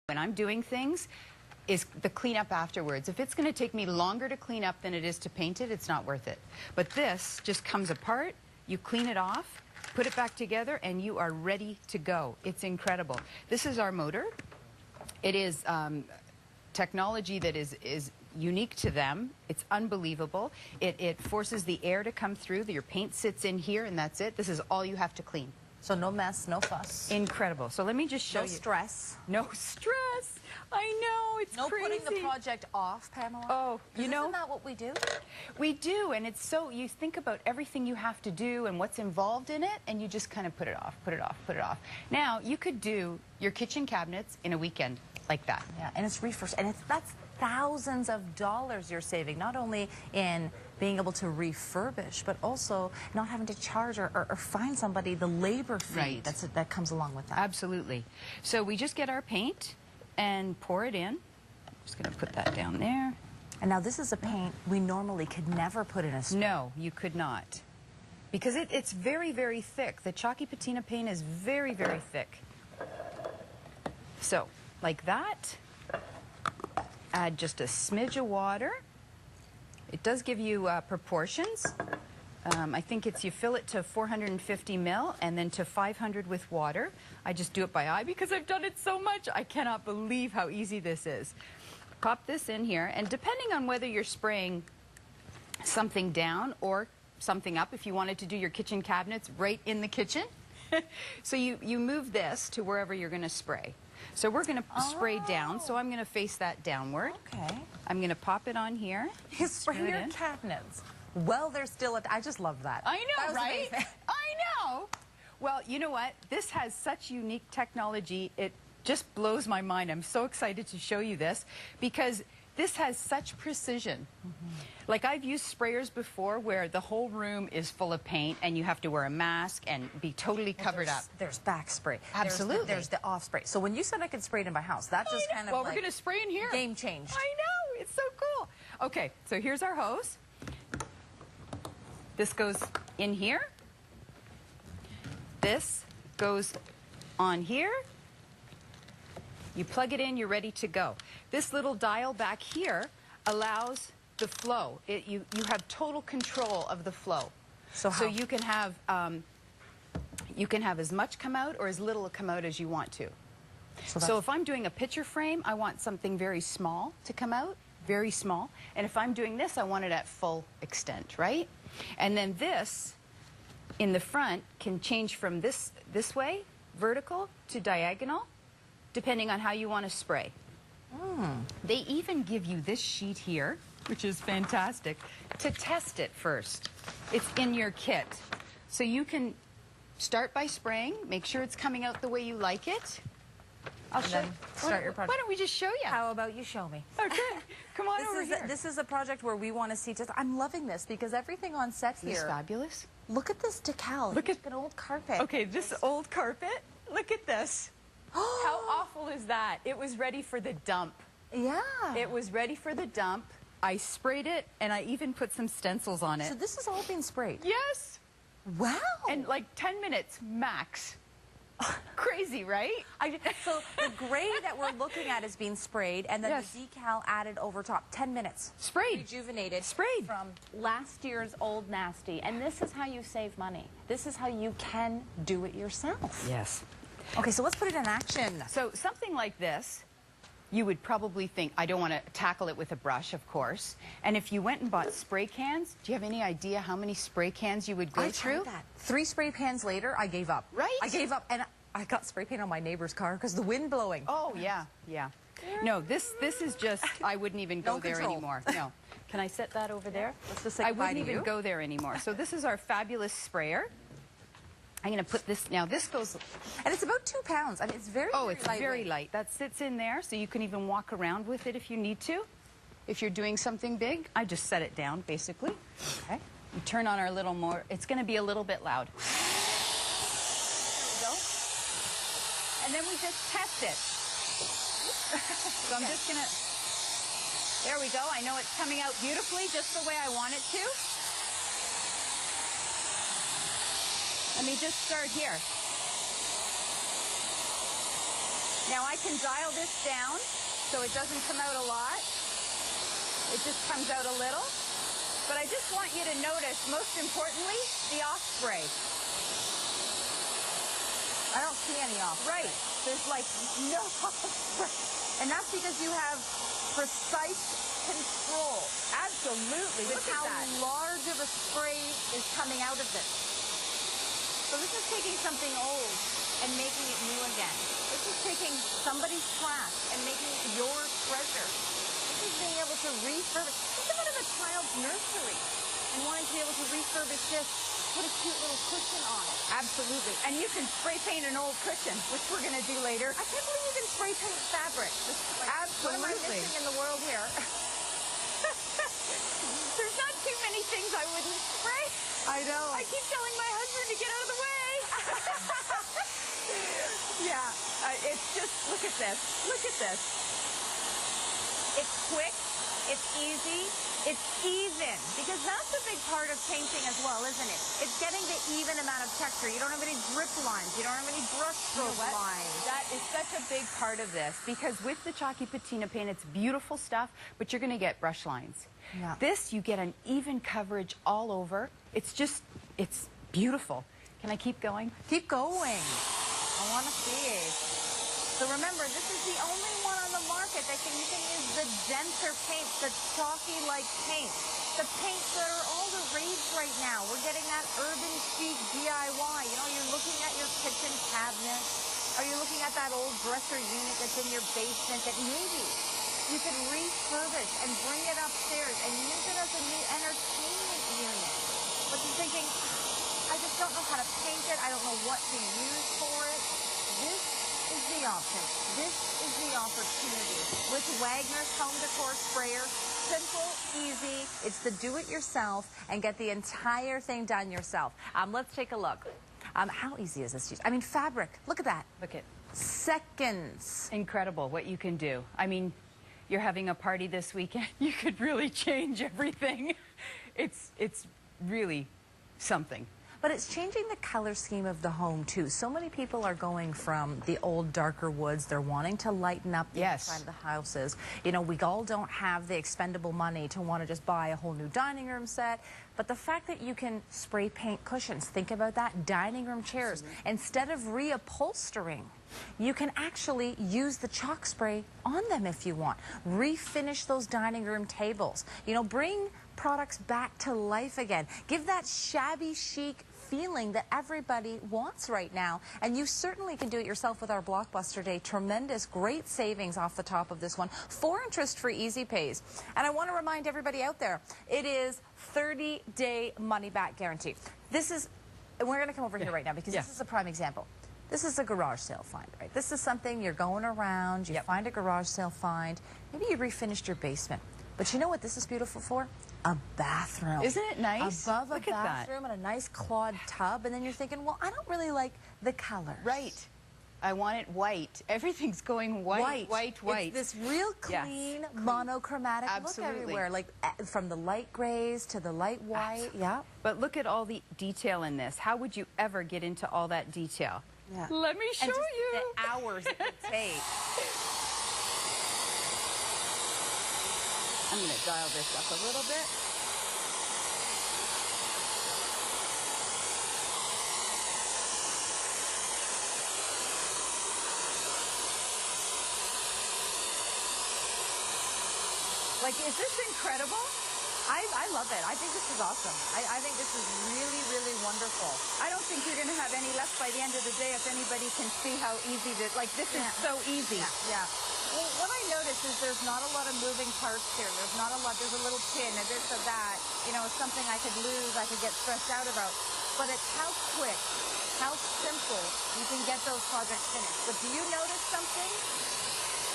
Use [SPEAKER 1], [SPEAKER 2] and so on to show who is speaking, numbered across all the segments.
[SPEAKER 1] When I'm doing things is the cleanup afterwards. If it's going to take me longer to clean up than it is to paint it, it's not worth it. But this just comes apart, you clean it off, put it back together, and you are ready to go. It's incredible. This is our motor. It is technology that is unique to them. It's unbelievable. It forces the air to come through. Your paint sits in here, and that's it. This is all you have to clean.
[SPEAKER 2] So no mess, no fuss.
[SPEAKER 1] Incredible. So let me just show you.
[SPEAKER 2] No stress.
[SPEAKER 1] No stress. I know, it's
[SPEAKER 2] no
[SPEAKER 1] crazy.
[SPEAKER 2] Putting the project off, Pamela.
[SPEAKER 1] Oh, you know.
[SPEAKER 2] Isn't that what we do?
[SPEAKER 1] We do, and it's so, you think about everything you have to do and what's involved in it, and you just kind of put it off, put it off, put it off. Now, you could do your kitchen cabinets in a weekend like that.
[SPEAKER 2] Yeah, and it's refurbished, and that's thousands of dollars you're saving, not only in being able to refurbish, but also not having to charge or find somebody the labor fee that comes along with that.
[SPEAKER 1] Absolutely. So we just get our paint and pour it in. Just going to put that down there.
[SPEAKER 2] And now this is a paint we normally could never put in a spray.
[SPEAKER 1] No, you could not. Because it's very, very thick. The chalky patina paint is very, very thick. So, like that. Add just a smidge of water. It does give you proportions. I think it's you fill it to 450 mil and then to 500 with water. I just do it by eye because I've done it so much. I cannot believe how easy this is. Pop this in here, and depending on whether you're spraying something down or something up, if you wanted to do your kitchen cabinets right in the kitchen, so you move this to wherever you're going to spray. So we're going to spray down, so I'm going to face that downward.
[SPEAKER 2] Okay.
[SPEAKER 1] I'm going to pop it on here.
[SPEAKER 2] You spray your cabinets. Well, there's still I just love that.
[SPEAKER 1] I know, right?
[SPEAKER 2] Amazing.
[SPEAKER 1] I know. Well, you know what? This has such unique technology. It just blows my mind. I'm so excited to show you this because this has such precision. Like I've used sprayers before where the whole room is full of paint and you have to wear a mask and be totally covered up.
[SPEAKER 2] There's back spray.
[SPEAKER 1] Absolutely.
[SPEAKER 2] There's the off spray. So when you said I could spray it in my house, that just kind of
[SPEAKER 1] well, we're going to spray in here.
[SPEAKER 2] Game changed.
[SPEAKER 1] I know. It's so cool. Okay, so here's our hose. This goes in here. This goes on here. You plug it in, you're ready to go. This little dial back here allows the flow. You have total control of the flow. So you can have as much come out or as little come out as you want to. So if I'm doing a picture frame, I want something very small to come out, very small. And if I'm doing this, I want it at full extent, right? And then this in the front can change from this way, vertical, to diagonal, depending on how you want to spray. They even give you this sheet here, which is fantastic, to test it first. It's in your kit. So you can start by spraying, make sure it's coming out the way you like it. I'll show you.
[SPEAKER 2] Start your project.
[SPEAKER 1] Why don't we just show you?
[SPEAKER 2] How about you show me?
[SPEAKER 1] Okay, come on over here.
[SPEAKER 2] This is a project where we want to see I'm loving this because everything on set here.
[SPEAKER 1] Isn't this fabulous?
[SPEAKER 2] Look at this decal.
[SPEAKER 1] Look at
[SPEAKER 2] an old carpet.
[SPEAKER 1] Okay, this old carpet. Look at this. How awful is that? It was ready for the dump.
[SPEAKER 2] Yeah.
[SPEAKER 1] It was ready for the dump. I sprayed it, and I even put some stencils on it.
[SPEAKER 2] So this is all being sprayed?
[SPEAKER 1] Yes.
[SPEAKER 2] Wow.
[SPEAKER 1] And like 10 minutes max. Crazy, right?
[SPEAKER 2] So the gray that we're looking at is being sprayed, and then the decal added over top. 10 minutes.
[SPEAKER 1] Sprayed.
[SPEAKER 2] Rejuvenated.
[SPEAKER 1] Sprayed.
[SPEAKER 2] From last year's old nasty. And this is how you save money. This is how you can do it yourself.
[SPEAKER 1] Yes.
[SPEAKER 2] Okay, so let's put it in action.
[SPEAKER 1] So something like this, you would probably think, I don't want to tackle it with a brush, of course. And if you went and bought spray cans, do you have any idea how many spray cans you would go through?
[SPEAKER 2] I tried that. 3 spray pans later, I gave up.
[SPEAKER 1] Right?
[SPEAKER 2] I gave up, and I got spray paint on my neighbor's car because the wind blowing.
[SPEAKER 1] Oh, yeah, yeah. No, this is just, I wouldn't even go there anymore. No. Can I set that over there?
[SPEAKER 2] Let's just say
[SPEAKER 1] I wouldn't even go there anymore. So this is our fabulous sprayer. I'm going to put this, now this goes...
[SPEAKER 2] And it's about 2 pounds. I mean, it's very,
[SPEAKER 1] it's very light. That sits in there, so you can even walk around with it if you need to. If you're doing something big, I just set it down, basically. Okay. You turn on our little more, it's going to be a little bit loud. There we go. And then we just test it. So I'm just going to... There we go. I know it's coming out beautifully, just the way I want it to. Let me just start here. Now I can dial this down so it doesn't come out a lot. It just comes out a little. But I just want you to notice, most importantly, the off spray.
[SPEAKER 2] I don't see any off spray.
[SPEAKER 1] Right. There's like no off spray.
[SPEAKER 2] And that's because you have precise control.
[SPEAKER 1] Absolutely.
[SPEAKER 2] With how large of a spray is coming out of this. So this is taking something old and making it new again. This is taking somebody's trash and making it your treasure. This is being able to refurbish. Think about a child's nursery and wanting to be able to refurbish this, put a cute little cushion on it.
[SPEAKER 1] Absolutely. And you can spray paint an old cushion, which we're going to do later.
[SPEAKER 2] I can't believe you can spray paint fabric.
[SPEAKER 1] Absolutely.
[SPEAKER 2] What am I missing in the world here?
[SPEAKER 1] There's not too many things I wouldn't spray.
[SPEAKER 2] I know.
[SPEAKER 1] I keep telling my husband to get out of the way. Yeah, it's just, look at this. Look at this. It's quick. It's easy. It's even.
[SPEAKER 2] Because that's a big part of painting as well, isn't it? It's getting the even amount of texture. You don't have any drip lines. You don't have any brush stroke lines.
[SPEAKER 1] That is such a big part of this, because with the chalky patina paint, it's beautiful stuff, but you're going to get brush lines.
[SPEAKER 2] Yeah.
[SPEAKER 1] This, you get an even coverage all over. It's just, it's beautiful. Can I keep going?
[SPEAKER 2] Keep going. I want to see. So remember, this is the only one on the market that you can use the denser paints, the chalky-like paints, the paints that are all the rage right now. We're getting that urban chic DIY. You know, you're looking at your kitchen cabinet. Are you looking at that old dresser unit that's in your basement that maybe you can refurbish and bring it upstairs and use it as a new entertainment unit? But you're thinking, I just don't know how to paint it. I don't know what to use for it. This is the option. This is the opportunity. With Wagner's Home Decor Sprayer, simple, easy. It's the do-it-yourself and get the entire thing done yourself. Let's take a look. How easy is this to use? I mean, fabric. Look at that.
[SPEAKER 1] Look at
[SPEAKER 2] seconds.
[SPEAKER 1] Incredible what you can do. I mean, you're having a party this weekend. You could really change everything. It's really something.
[SPEAKER 2] But it's changing the color scheme of the home, too. So many people are going from the old, darker woods. They're wanting to lighten up the inside of the houses. You know, we all don't have the expendable money to want to just buy a whole new dining room set. But the fact that you can spray paint cushions, think about that, dining room chairs. Instead of reupholstering, you can actually use the chalk spray on them if you want. Refinish those dining room tables. You know, bring products back to life again. Give that shabby chic feeling that everybody wants right now. And you certainly can do it yourself with our Blockbuster Day. Tremendous, great savings off the top of this one. 4 interest-free easy pays. And I want to remind everybody out there, it is 30-day money-back guarantee. This is, and we're going to come over here right now because this is a prime example. This is a garage sale find, right? This is something you're going around, you find a garage sale find. Maybe you refinished your basement. But you know what this is beautiful for? A bathroom.
[SPEAKER 1] Isn't it nice?
[SPEAKER 2] Above a bathroom and a nice clawed tub. And then you're thinking, well, I don't really like the color.
[SPEAKER 1] Right. I want it white. Everything's going white, white.
[SPEAKER 2] It's this real clean, monochromatic look everywhere. Like from the light grays to the light white. Yeah.
[SPEAKER 1] But look at all the detail in this. How would you ever get into all that detail?
[SPEAKER 2] Yeah.
[SPEAKER 1] Let me show you.
[SPEAKER 2] The hours it would take.
[SPEAKER 1] I'm going to dial this up a little bit. Like, is this incredible?
[SPEAKER 2] I love it. I think this is awesome. I think this is really, really wonderful.
[SPEAKER 1] I don't think you're going to have any left by the end of the day if anybody can see how easy this, like this is so easy.
[SPEAKER 2] Yeah. Well, what I noticed is there's not a lot of moving parts here. There's not a lot. There's a little pin, a this or that. You know, it's something I could lose, I could get stressed out about. But it's how quick, how simple you can get those projects finished. But do you notice something?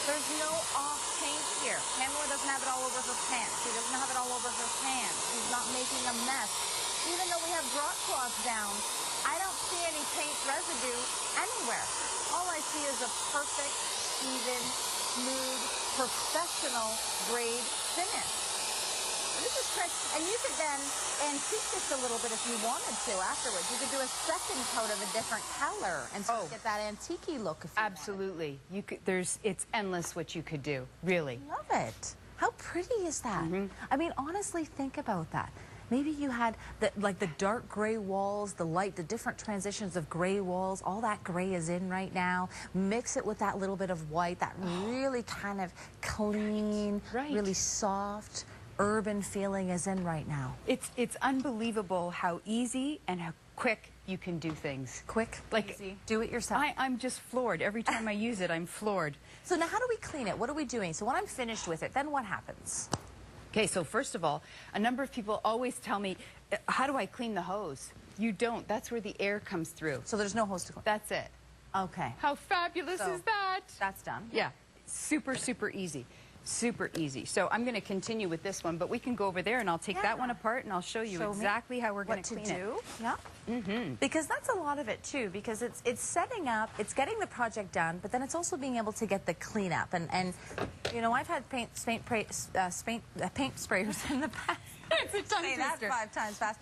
[SPEAKER 2] There's no off paint here. Pamela doesn't have it all over her pants. She doesn't have it all over her pants. She's not making a mess. Even though we have drop cloths down, I don't see any paint residue anywhere. All I see is a perfect, even, smooth, professional grade finish. This is great. And you could then antique this a little bit if you wanted to afterwards. You could do a second coat of a different color and sort of get that antique-y look if you
[SPEAKER 1] Absolutely. You could, it's endless what you could do, really.
[SPEAKER 2] Love it. How pretty is that? I mean, honestly, think about that. Maybe you had the dark gray walls, the different transitions of gray walls. All that gray is in right now. Mix it with that little bit of white, that really kind of clean, really soft, urban feeling is in right now.
[SPEAKER 1] It's unbelievable how easy and how quick you can do things.
[SPEAKER 2] Quick, easy. Do it yourself.
[SPEAKER 1] I'm just floored. Every time I use it, I'm floored.
[SPEAKER 2] So now how do we clean it? What are we doing? So when I'm finished with it, then what happens?
[SPEAKER 1] Okay, so first of all, a number of people always tell me, how do I clean the hose? You don't. That's where the air comes through.
[SPEAKER 2] So there's no hose to clean?
[SPEAKER 1] That's it.
[SPEAKER 2] Okay.
[SPEAKER 1] How fabulous is that?
[SPEAKER 2] That's done.
[SPEAKER 1] Yeah. Super, super easy. Super easy. So I'm going to continue with this one, but we can go over there and I'll take that one apart and I'll show you exactly how we're going to clean it.
[SPEAKER 2] Yeah. Because that's a lot of it too, because it's setting up, it's getting the project done, but then it's also being able to get the cleanup. And you know, I've had paint sprayers in the past.
[SPEAKER 1] It's a tongue
[SPEAKER 2] say that 5 times fast.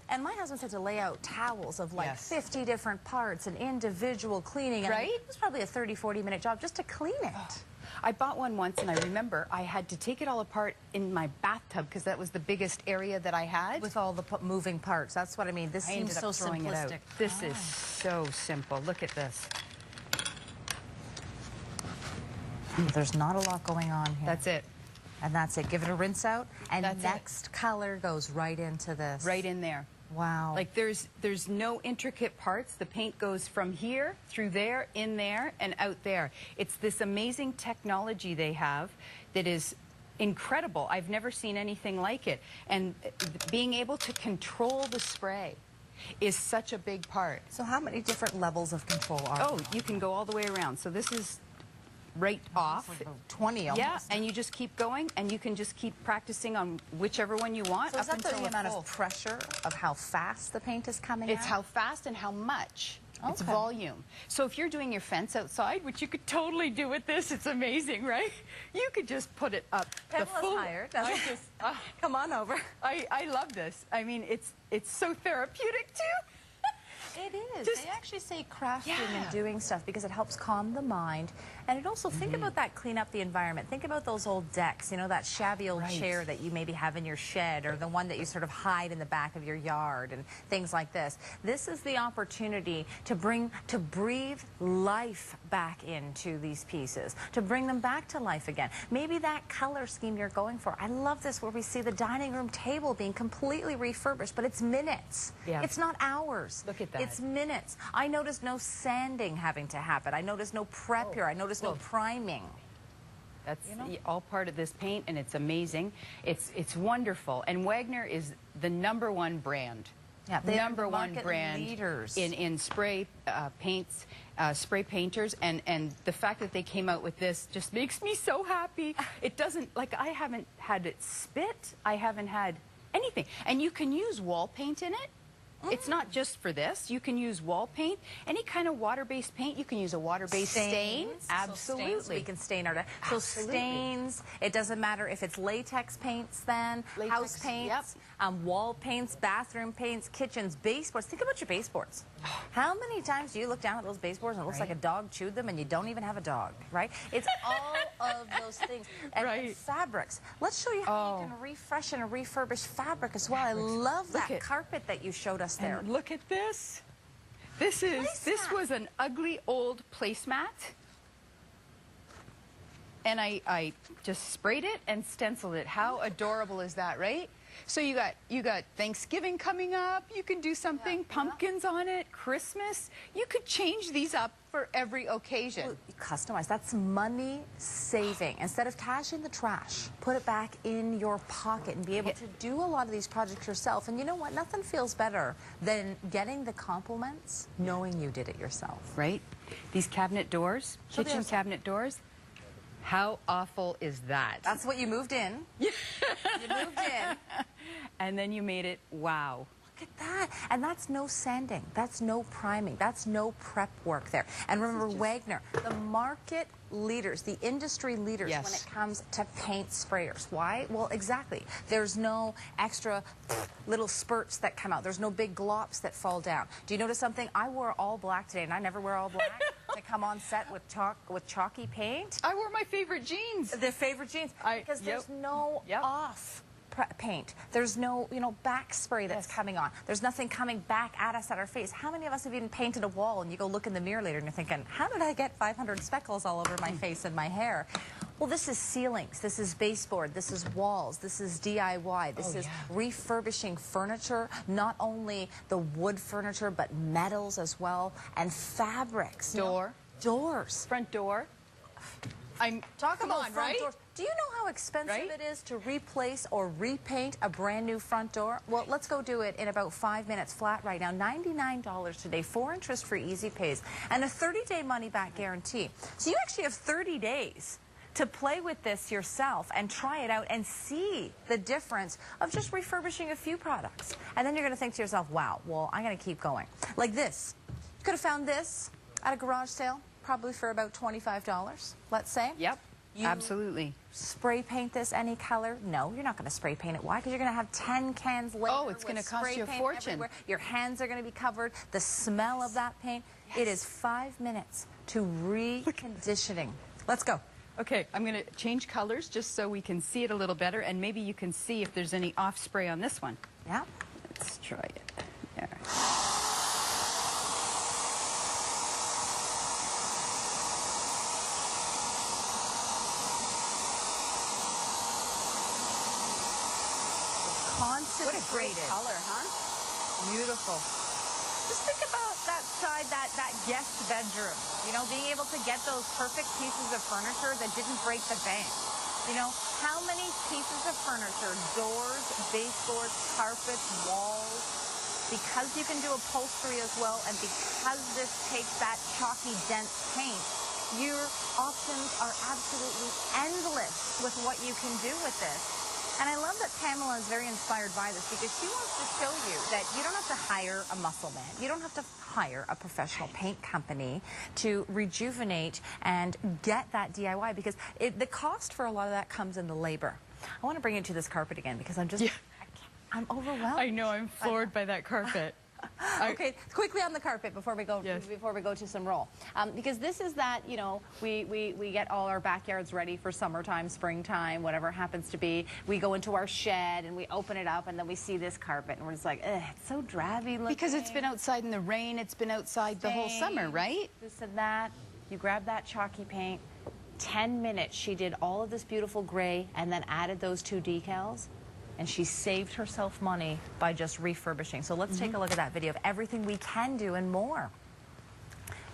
[SPEAKER 2] And my husband's had to lay out towels of like 50 different parts and individual cleaning. And it was probably a 30-40 minute job just to clean it.
[SPEAKER 1] I bought one once, and I remember I had to take it all apart in my bathtub because that was the biggest area that I had.
[SPEAKER 2] With all the moving parts. That's what I mean. This seems so simplistic.
[SPEAKER 1] This is so simple. Look at this.
[SPEAKER 2] There's not a lot going on here.
[SPEAKER 1] That's it.
[SPEAKER 2] And that's it. Give it a rinse out, and next color goes right into this.
[SPEAKER 1] Right in there.
[SPEAKER 2] Wow.
[SPEAKER 1] Like there's no intricate parts. The paint goes from here, through there, in there, and out there. It's this amazing technology they have that is incredible. I've never seen anything like it. And being able to control the spray is such a big part.
[SPEAKER 2] So how many different levels of control are there?
[SPEAKER 1] You can go all the way around. So this is right off.
[SPEAKER 2] Like 20 almost.
[SPEAKER 1] Yeah, and you just keep going, and you can just keep practicing on whichever one you want.
[SPEAKER 2] So is
[SPEAKER 1] up
[SPEAKER 2] that
[SPEAKER 1] until
[SPEAKER 2] the amount of pressure of how fast the paint is coming
[SPEAKER 1] It's
[SPEAKER 2] out?
[SPEAKER 1] how fast and how much. It's volume. So if you're doing your fence outside, which you could totally do with this, it's amazing, right? You could just put it up the full.
[SPEAKER 2] Hired. Come on over.
[SPEAKER 1] I love this. I mean, it's so therapeutic too.
[SPEAKER 2] It is. They actually say crafting and doing stuff because it helps calm the mind. And it also, think about that, clean up the environment. Think about those old decks, you know, that shabby old chair that you maybe have in your shed, or the one that you sort of hide in the back of your yard and things like this. This is the opportunity to breathe life back into these pieces, to bring them back to life again. Maybe that color scheme you're going for. I love this where we see the dining room table being completely refurbished, but it's minutes.
[SPEAKER 1] Yeah.
[SPEAKER 2] It's not hours.
[SPEAKER 1] Look at that.
[SPEAKER 2] It's minutes. I noticed no sanding having to happen. I noticed no prep here. I noticed no priming.
[SPEAKER 1] That's all part of this paint, and it's amazing. It's wonderful. And Wagner is the #1 brand.
[SPEAKER 2] Yeah, they
[SPEAKER 1] number
[SPEAKER 2] are
[SPEAKER 1] one
[SPEAKER 2] market
[SPEAKER 1] brand
[SPEAKER 2] leaders
[SPEAKER 1] in spray paints, spray painters, and the fact that they came out with this just makes me so happy. It doesn't, like, I haven't had it spit. I haven't had anything. And you can use wall paint in it. It's not just for this. You can use wall paint, any kind of water-based paint. You can use a water-based stain. Absolutely.
[SPEAKER 2] So we can stain our So stains, it doesn't matter if it's latex paints then, house paints, wall paints, bathroom paints, kitchens, baseboards. Think about your baseboards. How many times do you look down at those baseboards and it looks like a dog chewed them and you don't even have a dog, right? It's all of those things. And fabrics. Let's show you how you can refresh and refurbish fabric as well. I love that carpet that you showed us there.
[SPEAKER 1] And look at this. This was an ugly old placemat. And I just sprayed it and stenciled it. How adorable is that, right? So you got Thanksgiving coming up. You can do something, pumpkins on it, Christmas. You could change these up for every occasion.
[SPEAKER 2] Well, customize. That's money saving. Instead of cash in the trash, put it back in your pocket and be able to do a lot of these projects yourself. And you know what? Nothing feels better than getting the compliments knowing you did it yourself.
[SPEAKER 1] Right? These cabinet doors, kitchen cabinet doors. How awful is that?
[SPEAKER 2] That's what you moved in. You moved in.
[SPEAKER 1] And then you made it, wow.
[SPEAKER 2] Look at that. And that's no sanding. That's no priming. That's no prep work there. And remember, Wagner, the market leaders, the industry leaders when it comes to paint sprayers. Why? Well, exactly. There's no extra little spurts that come out. There's no big glops that fall down. Do you notice something? I wore all black today, and I never wear all black to come on set with chalky paint.
[SPEAKER 1] I wore my favorite jeans.
[SPEAKER 2] The favorite jeans. Because there's no off paint. There's no, back spray that's coming on. There's nothing coming back at us at our face. How many of us have even painted a wall and you go look in the mirror later and you're thinking, how did I get 500 speckles all over my face and my hair? Well, this is ceilings, this is baseboard, this is walls, this is DIY, this is refurbishing furniture, not only the wood furniture, but metals as well, and fabrics. Doors.
[SPEAKER 1] Front door. I'm
[SPEAKER 2] talking about
[SPEAKER 1] front
[SPEAKER 2] front doors. Do you know how expensive it is to replace or repaint a brand new front door? Well, let's go do it in about 5 minutes flat right now. $99 today, 4 interest-free easy pays, and a 30-day money-back guarantee. So you actually have 30 days to play with this yourself and try it out and see the difference of just refurbishing a few products. And then you're going to think to yourself, wow, well, I'm going to keep going. Like this. You could have found this at a garage sale, probably for about $25, let's say.
[SPEAKER 1] Yep. Absolutely.
[SPEAKER 2] Spray paint this any color? No, you're not going to spray paint it. Why? Because you're going to have 10 cans later.
[SPEAKER 1] Oh, it's going to cost you a fortune.
[SPEAKER 2] Everywhere. Your hands are going to be covered. The smell of that paint. It is 5 minutes to reconditioning. Let's go.
[SPEAKER 1] Okay, I'm going to change colors just so we can see it a little better, and maybe you can see if there's any off spray on this one.
[SPEAKER 2] Yeah.
[SPEAKER 1] Let's try it. There. What a great color, huh? Beautiful.
[SPEAKER 2] Just think about that side, that guest bedroom. Being able to get those perfect pieces of furniture that didn't break the bank. How many pieces of furniture, doors, baseboards, carpets, walls, because you can do upholstery as well, and because this takes that chalky, dense paint, your options are absolutely endless with what you can do with this. And I love that Pamela is very inspired by this because she wants to show you that you don't have to hire a muscle man. You don't have to hire a professional paint company to rejuvenate and get that DIY because the cost for a lot of that comes in the labor. I want to bring you to this carpet again because I'm overwhelmed.
[SPEAKER 1] I know, I'm floored by that carpet.
[SPEAKER 2] Okay, quickly on the carpet before we go to some roll, because this is that we get all our backyards ready for summertime, springtime, whatever it happens to be. We go into our shed and we open it up and then we see this carpet and we're just like, ugh, it's so drabby looking.
[SPEAKER 1] Because it's been outside in the rain, it's been outside the whole summer, right?
[SPEAKER 2] This and that. You grab that chalky paint. 10 minutes she did all of this beautiful gray and then added those 2 decals. And she saved herself money by just refurbishing. So let's take a look at that video of everything we can do and more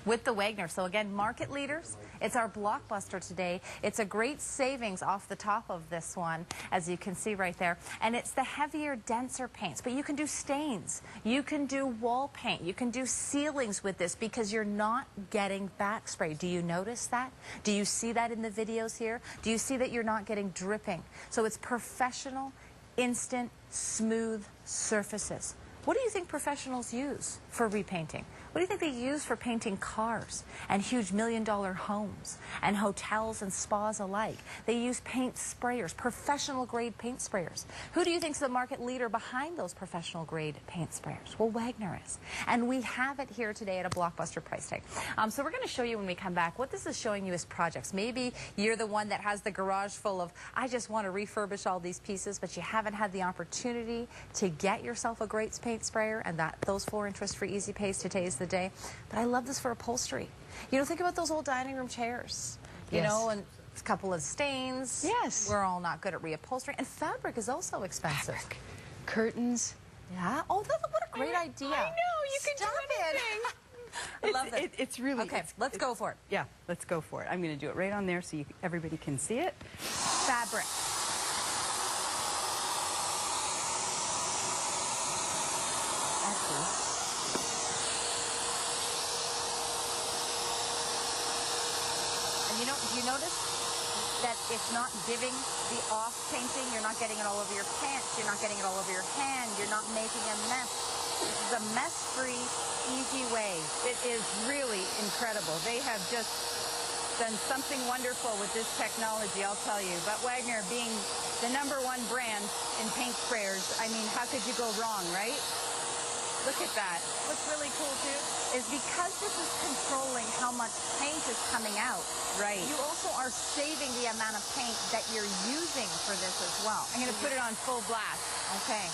[SPEAKER 2] with the Wagner. So again, market leaders, it's our blockbuster today. It's a great savings off the top of this one, as you can see right there. And it's the heavier, denser paints. But you can do stains. You can do wall paint. You can do ceilings with this because you're not getting back spray. Do you notice that? Do you see that in the videos here? Do you see that you're not getting dripping? So it's professional, instant, smooth surfaces. What do you think professionals use for repainting? What do you think they use for painting cars and huge million-dollar homes and hotels and spas alike? They use paint sprayers, professional-grade paint sprayers. Who do you think is the market leader behind those professional-grade paint sprayers? Well, Wagner is. And we have it here today at a blockbuster price tag. So we're going to show you when we come back what this is showing you as projects. Maybe you're the one that has the garage full of, I just want to refurbish all these pieces, but you haven't had the opportunity to get yourself a great paint sprayer, and those 4 interest-free easy pays today is the day. But I love this for upholstery. Think about those old dining room chairs, you know, and a couple of stains.
[SPEAKER 1] Yes.
[SPEAKER 2] We're all not good at reupholstery. And fabric is also expensive.
[SPEAKER 1] Fabric. Curtains.
[SPEAKER 2] Yeah. Oh, what a great idea.
[SPEAKER 1] I know. You can do anything.
[SPEAKER 2] I love it.
[SPEAKER 1] It's really...
[SPEAKER 2] Okay, let's go for it.
[SPEAKER 1] Yeah, let's go for it. I'm going to do it right on there so everybody can see it.
[SPEAKER 2] Fabric. You notice that it's not giving the off painting. You're not getting it all over your pants. You're not getting it all over your hand. You're not making a mess. This is a mess-free, easy way.
[SPEAKER 1] It is really incredible. They have just done something wonderful with this technology, I'll tell you. But Wagner, being the #1 brand in paint sprayers, I mean, how could you go wrong, right? Look at that.
[SPEAKER 2] What's really cool, too, is because this is controlling how much paint is coming out,
[SPEAKER 1] Right.
[SPEAKER 2] you also are saving the amount of paint that you're using for this as well.
[SPEAKER 1] I'm going to put it on full blast.
[SPEAKER 2] Okay.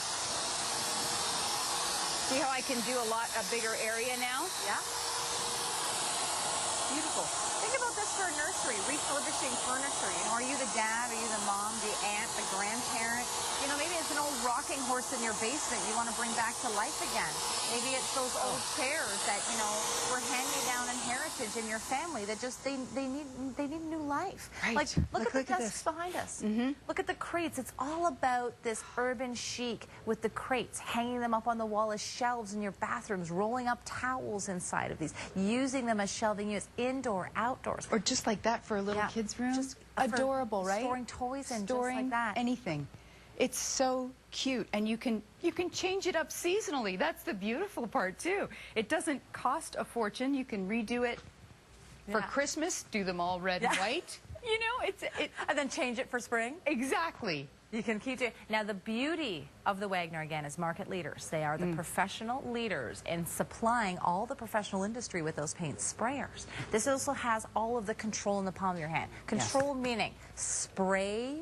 [SPEAKER 1] See how I can do a bigger area now?
[SPEAKER 2] Yeah. Beautiful. Think about this for a nursery, refurbishing furniture. You know, are you the dad, are you the mom, the aunt, the grandparent? You know, maybe it's an old rocking horse in your basement you want to bring back to life again. Maybe it's those old chairs that, you know, were hand-me-down in heritage in your family that just, they need new life.
[SPEAKER 1] Right.
[SPEAKER 2] Like, look at the
[SPEAKER 1] at
[SPEAKER 2] desks
[SPEAKER 1] this.
[SPEAKER 2] behind us. Look at the crates. It's all about this urban chic with the crates, hanging them up on the wall as shelves in your bathrooms, rolling up towels inside of these, using them as shelving units, indoor, outdoors.
[SPEAKER 1] Or just like that for a little kid's room.
[SPEAKER 2] Just
[SPEAKER 1] adorable,
[SPEAKER 2] for
[SPEAKER 1] right?
[SPEAKER 2] Storing toys and
[SPEAKER 1] storing
[SPEAKER 2] just like that.
[SPEAKER 1] anything. It's so cute, and you can change it up seasonally. That's the beautiful part too. It doesn't cost a fortune. You can redo it for Christmas. Do them all red and white. You know,
[SPEAKER 2] and then change it for spring.
[SPEAKER 1] Exactly.
[SPEAKER 2] You can keep it. Now, the beauty of the Wagner, again, is market leaders. They are the professional leaders in supplying all the professional industry with those paint sprayers. This also has all of the control in the palm of your hand. Control meaning spray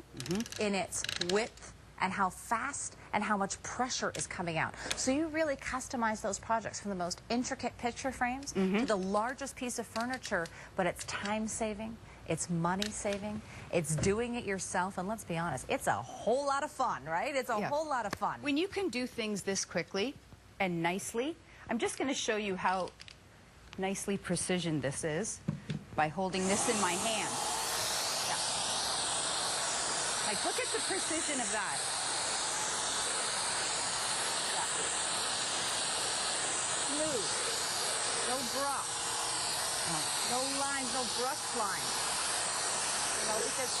[SPEAKER 2] in its width and how fast and how much pressure is coming out. So you really customize those projects from the most intricate picture frames to the largest piece of furniture, but it's time-saving. It's money-saving. It's doing it yourself. And let's be honest, it's a whole lot of fun, right? It's a whole lot of fun.
[SPEAKER 1] When you can do things this quickly and nicely, I'm just going to show you how nicely precision this is by holding this in my hand. Like, look at the precision of that.
[SPEAKER 2] Smooth. No drop. No lines, no brush lines. You know, it's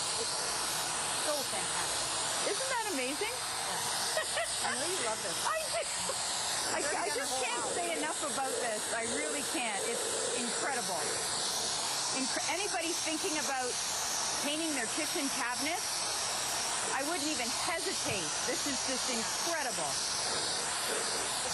[SPEAKER 2] so fantastic.
[SPEAKER 1] Isn't that amazing?
[SPEAKER 2] I know you love this.
[SPEAKER 1] I just can't say enough about this. I really can't. It's incredible. Anybody thinking about painting their kitchen cabinets, I wouldn't even hesitate. This is just incredible.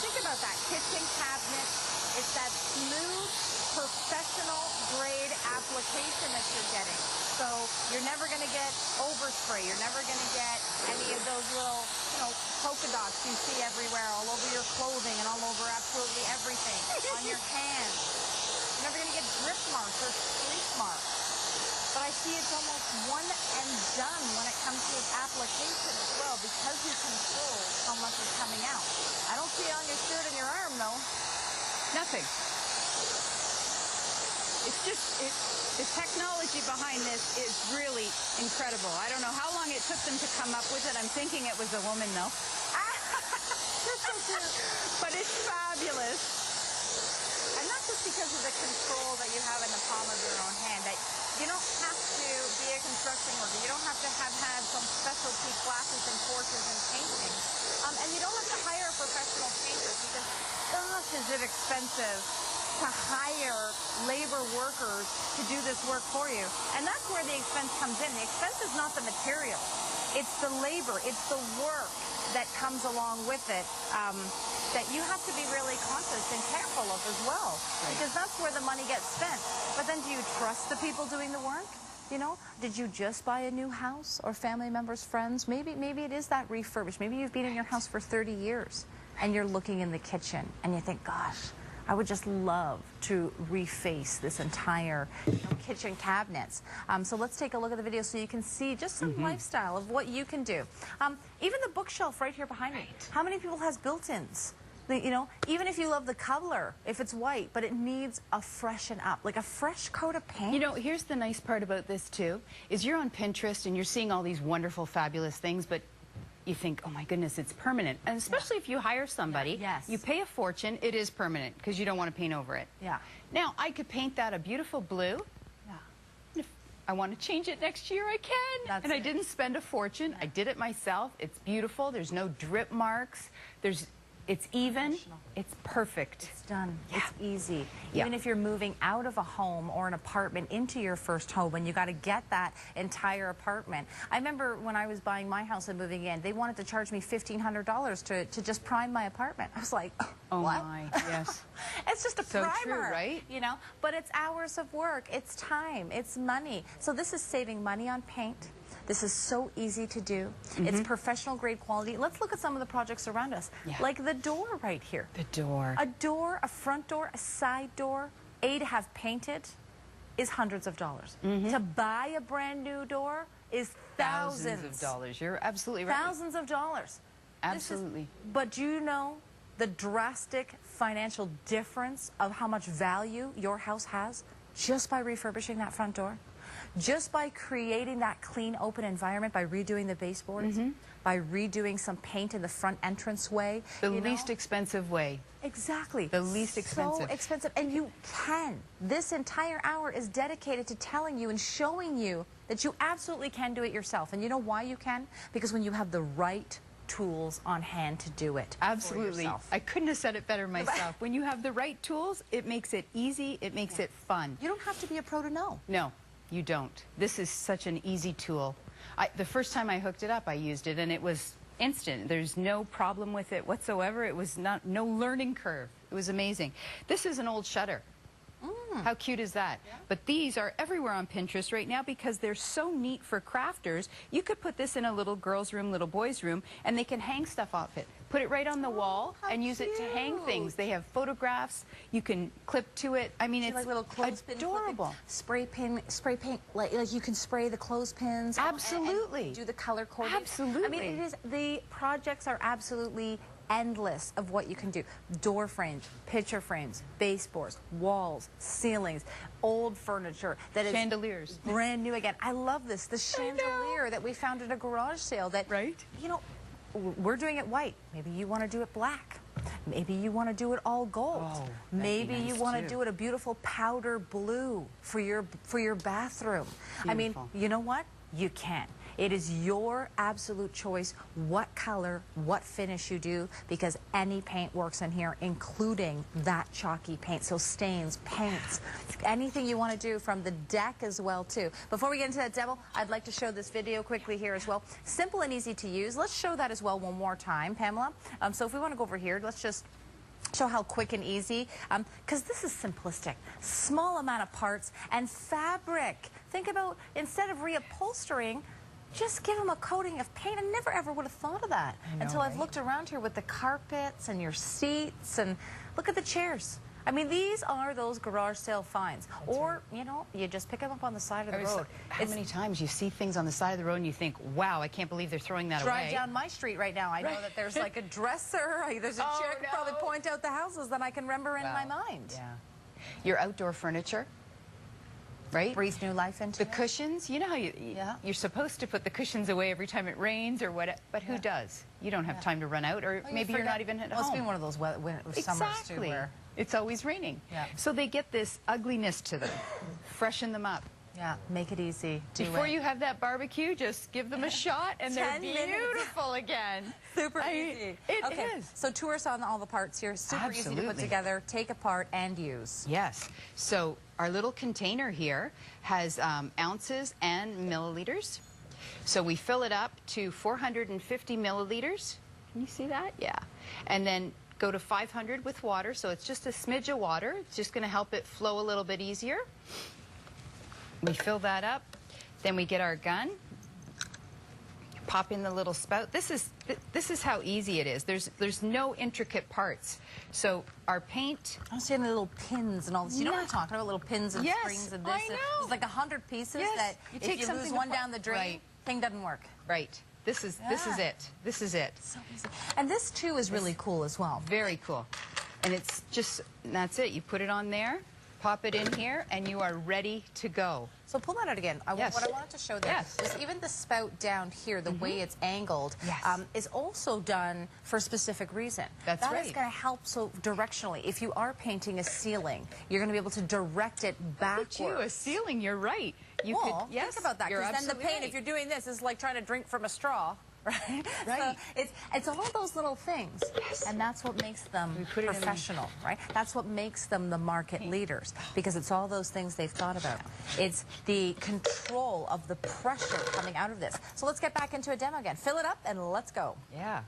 [SPEAKER 2] Think about that kitchen cabinet. It's that smooth, professional grade application that you're getting. So you're never going to get overspray. You're never going to get any of those little, you know, polka dots you see everywhere, all over your clothing and all over absolutely everything, on your hands. You're never going to get drip marks or streak marks. But I see it's almost one and done when it comes to its application as well, because you control how much is coming out. I don't see it on your shirt and your arm, though.
[SPEAKER 1] Nothing. It's just, the technology behind this is really incredible. I don't know how long it took them to come up with it. I'm thinking it was a woman, though. But it's fabulous.
[SPEAKER 2] And not just because of the control that you have in the palm of your own hand. That you don't have to be a construction worker. You don't have to have had some specialty classes and courses in painting. And you don't have to hire professional painters because, gosh, is it expensive to hire labor workers to do this work for you. And that's where the expense comes in. The expense is not the material. It's the labor. It's the work that comes along with it that you have to be really conscious and careful of as well. Right. Because that's where the money gets spent. But then do you trust the people doing the work? You know, did you just buy a new house or family members, friends? Maybe it is that refurbished. Maybe you've been in your house for 30 years and you're looking in the kitchen and you think, gosh, I would just love to reface this entire kitchen cabinets. So let's take a look at the video so you can see just some lifestyle of what you can do. Even the bookshelf right here behind me. How many people has built-ins? You know, even if you love the color, if it's white, but it needs a freshen up, like a fresh coat of paint.
[SPEAKER 1] You know, here's the nice part about this too, is you're on Pinterest and you're seeing all these wonderful, fabulous things, but you think, oh my goodness, it's permanent. And especially if you hire somebody, you pay a fortune, it is permanent because you don't want to paint over it.
[SPEAKER 2] Yeah.
[SPEAKER 1] Now, I could paint that a beautiful blue. Yeah. If I want to change it next year, I can. And I didn't spend a fortune. I did it myself. It's beautiful. There's no drip marks. It's even. It's perfect.
[SPEAKER 2] It's done.
[SPEAKER 1] Yeah.
[SPEAKER 2] It's easy.
[SPEAKER 1] Yeah.
[SPEAKER 2] Even if you're moving out of a home or an apartment into your first home and you got to get that entire apartment. I remember when I was buying my house and moving in, they wanted to charge me $1,500 to just prime my apartment. I was like,
[SPEAKER 1] Oh
[SPEAKER 2] what?
[SPEAKER 1] my, yes.
[SPEAKER 2] It's just a
[SPEAKER 1] So
[SPEAKER 2] primer,
[SPEAKER 1] true, right?
[SPEAKER 2] You know, but it's hours of work, it's time, it's money. So this is saving money on paint. This is so easy to do. It's professional grade quality. Let's look at some of the projects around us.
[SPEAKER 1] Yeah.
[SPEAKER 2] Like the door right here.
[SPEAKER 1] The door.
[SPEAKER 2] A door, a front door, a side door, to have painted is hundreds of dollars. To buy a brand new door is thousands
[SPEAKER 1] of dollars. You're absolutely right.
[SPEAKER 2] Thousands of dollars.
[SPEAKER 1] Absolutely.
[SPEAKER 2] But you know the drastic financial difference of how much value your house has just by refurbishing that front door? Just by creating that clean, open environment, by redoing the baseboards, by redoing some paint in the front entranceway.
[SPEAKER 1] The least expensive way.
[SPEAKER 2] Exactly.
[SPEAKER 1] The least expensive.
[SPEAKER 2] So expensive. And you can. This entire hour is dedicated to telling you and showing you that you absolutely can do it yourself. And you know why you can? Because when you have the right tools on hand to do it.
[SPEAKER 1] Absolutely. I couldn't have said it better myself. When you have the right tools, it makes it easy, it makes it fun.
[SPEAKER 2] You don't have to be a pro to know.
[SPEAKER 1] No, you don't. This is such an easy tool. The first time I hooked it up, I used it, and it was instant. There's no problem with it whatsoever. It was no learning curve. It was amazing. This is an old shutter. How cute is that? Yeah. But these are everywhere on Pinterest right now because they're so neat for crafters. You could put this in a little girl's room, little boy's room, and they can hang stuff off it. Put it right on the wall and use it to hang things. They have photographs. You can clip to it. I mean, it's
[SPEAKER 2] like little clothespin
[SPEAKER 1] adorable.
[SPEAKER 2] Spray paint, like you can spray the clothespins.
[SPEAKER 1] Absolutely.
[SPEAKER 2] And do the color coordination.
[SPEAKER 1] Absolutely.
[SPEAKER 2] I mean, it is, the projects are absolutely endless of what you can do. Door frames, picture frames, baseboards, walls, ceilings, old furniture that is
[SPEAKER 1] chandeliers,
[SPEAKER 2] brand new again. I love this. The chandelier that we found at a garage sale that, you know, we're doing it white. Maybe you want to do it black. Maybe you want to do it all gold.
[SPEAKER 1] Oh,
[SPEAKER 2] maybe
[SPEAKER 1] nice
[SPEAKER 2] you want to
[SPEAKER 1] too.
[SPEAKER 2] do it a beautiful powder blue for your bathroom.
[SPEAKER 1] Beautiful.
[SPEAKER 2] I mean, you know what? You can. It is your absolute choice what color, what finish you do, because any paint works in here, including that chalky paint. So stains, paints, anything you want to do from the deck as well, too. Before we get into that demo, I'd like to show this video quickly here as well. Simple and easy to use. Let's show that as well one more time, Pamela. So if we want to go over here, let's just show how quick and easy, because this is simplistic. Small amount of parts and fabric. Think about, instead of reupholstering, just give them a coating of paint. I never ever would have thought of that until I've looked around here with the carpets and your seats, and look at the chairs. I mean, these are those garage sale finds. Or, you know, you just pick them up on the side of the road.
[SPEAKER 1] How many times you see things on the side of the road and you think, wow, I can't believe they're throwing that away.
[SPEAKER 2] Drive down my street right now. I know that there's like a dresser, there's a chair. I could probably point out the houses that I can remember in my mind.
[SPEAKER 1] Yeah. Your outdoor furniture, right?
[SPEAKER 2] Breathe new life into
[SPEAKER 1] the cushions. You know how you're supposed to put the cushions away every time it rains or what, but who does? You don't have time to run out, or maybe you're not even at home.
[SPEAKER 2] It's been one of those summers too where
[SPEAKER 1] it's always raining.
[SPEAKER 2] Yeah.
[SPEAKER 1] So they get this ugliness to them. Freshen them up.
[SPEAKER 2] Yeah, make it easy.
[SPEAKER 1] Before you have that barbecue, just give them a shot and they're beautiful again.
[SPEAKER 2] Super easy.
[SPEAKER 1] It is.
[SPEAKER 2] So tour us on all the parts here. Super easy to put together, take apart, and use.
[SPEAKER 1] Yes. So our little container here has ounces and milliliters. So we fill it up to 450 milliliters. Can you see that? Yeah. And then go to 500 with water. So it's just a smidge of water. It's just going to help it flow a little bit easier. We fill that up. Then we get our gun. Pop in the little spout. This is how easy it is. There's no intricate parts. So our paint.
[SPEAKER 2] I'm seeing the little pins and all this. You know what I'm talking about? Little pins and strings and this.
[SPEAKER 1] I know.
[SPEAKER 2] There's like 100 pieces that
[SPEAKER 1] you
[SPEAKER 2] if you lose one down the drain, thing doesn't work.
[SPEAKER 1] Right. This is it. This is it.
[SPEAKER 2] So easy. And this too is really cool as well.
[SPEAKER 1] Very cool. And it's just, that's it. You put it on there, pop it in here, and you are ready to go.
[SPEAKER 2] So pull that out again. What I wanted to show there is even the spout down here, the way it's angled, is also done for a specific reason.
[SPEAKER 1] That
[SPEAKER 2] is going to help so directionally. If you are painting a ceiling, you're going to be able to direct it backwards.
[SPEAKER 1] Look at you, a ceiling, you're right.
[SPEAKER 2] You could think about that, because then the paint, if you're doing this, is like trying to drink from a straw. right?
[SPEAKER 1] Right.
[SPEAKER 2] So it's all those little things, and that's what makes them professional, right? That's what makes them the market leaders, because it's all those things they've thought about. It's the control of the pressure coming out of this. So let's get back into a demo again. Fill it up and let's go.
[SPEAKER 1] Yeah.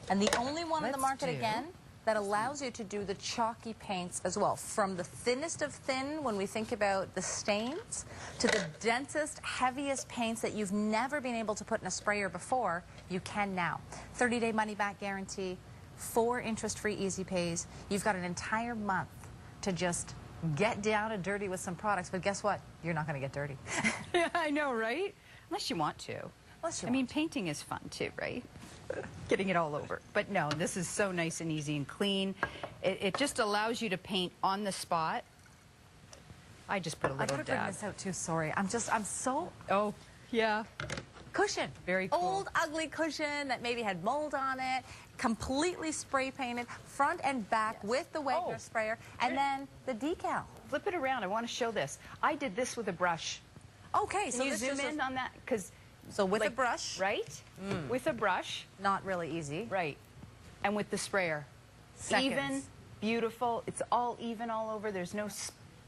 [SPEAKER 2] And the only one on the market again that allows you to do the chalky paints as well, from the thinnest of thin when we think about the stains to the densest, heaviest paints that you've never been able to put in a sprayer before, you can now. 30-day money-back guarantee, 4 interest-free easy pays. You've got an entire month to just get down and dirty with some products, but guess what? You're not going to get dirty.
[SPEAKER 1] Yeah, I know, right? Unless you want to.
[SPEAKER 2] Unless you
[SPEAKER 1] I mean, painting is fun too, right? Getting it all over. But no, this is so nice and easy and clean. It just allows you to paint on the spot. I just put a little
[SPEAKER 2] I gotta bring
[SPEAKER 1] dab.
[SPEAKER 2] this out too, sorry. I'm so...
[SPEAKER 1] Oh, yeah.
[SPEAKER 2] Cushion.
[SPEAKER 1] Very cool.
[SPEAKER 2] Old, ugly cushion that maybe had mold on it, completely spray painted, front and back with the Wagner sprayer, and then the decal.
[SPEAKER 1] Flip it around. I want to show this. I did this with a brush.
[SPEAKER 2] Okay,
[SPEAKER 1] Can
[SPEAKER 2] so
[SPEAKER 1] you
[SPEAKER 2] this
[SPEAKER 1] zoom in on that? Because
[SPEAKER 2] so with a brush,
[SPEAKER 1] right? With a brush,
[SPEAKER 2] not really easy,
[SPEAKER 1] right? And with the sprayer, even, beautiful. It's all even all over. There's no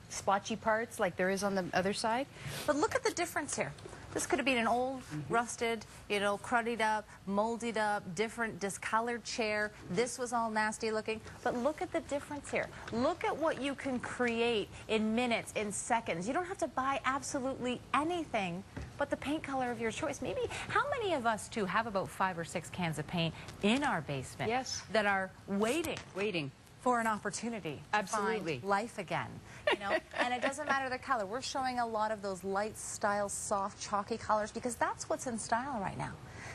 [SPEAKER 1] splotchy parts like there is on the other side.
[SPEAKER 2] But look at the difference here. This could have been an old, rusted, you know, cruddied up, molded up, different, discolored chair. This was all nasty looking. But look at the difference here. Look at what you can create in minutes, in seconds. You don't have to buy absolutely anything but the paint color of your choice. Maybe, how many of us, too, have about 5 or 6 cans of paint in our basement that are waiting for an opportunity to find life again, you know? And it doesn't matter the color. We're showing a lot of those light style, soft, chalky colors because that's what's in style right now.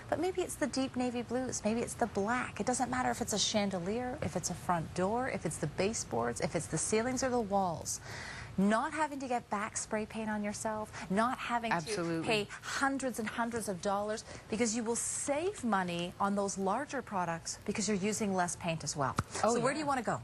[SPEAKER 2] But maybe it's the deep navy blues, maybe it's the black. It doesn't matter if it's a chandelier, if it's a front door, if it's the baseboards, if it's the ceilings or the walls. Not having to get back spray paint on yourself, not having to pay hundreds and hundreds of dollars, because you will save money on those larger products because you're using less paint as well. So where do you want to go?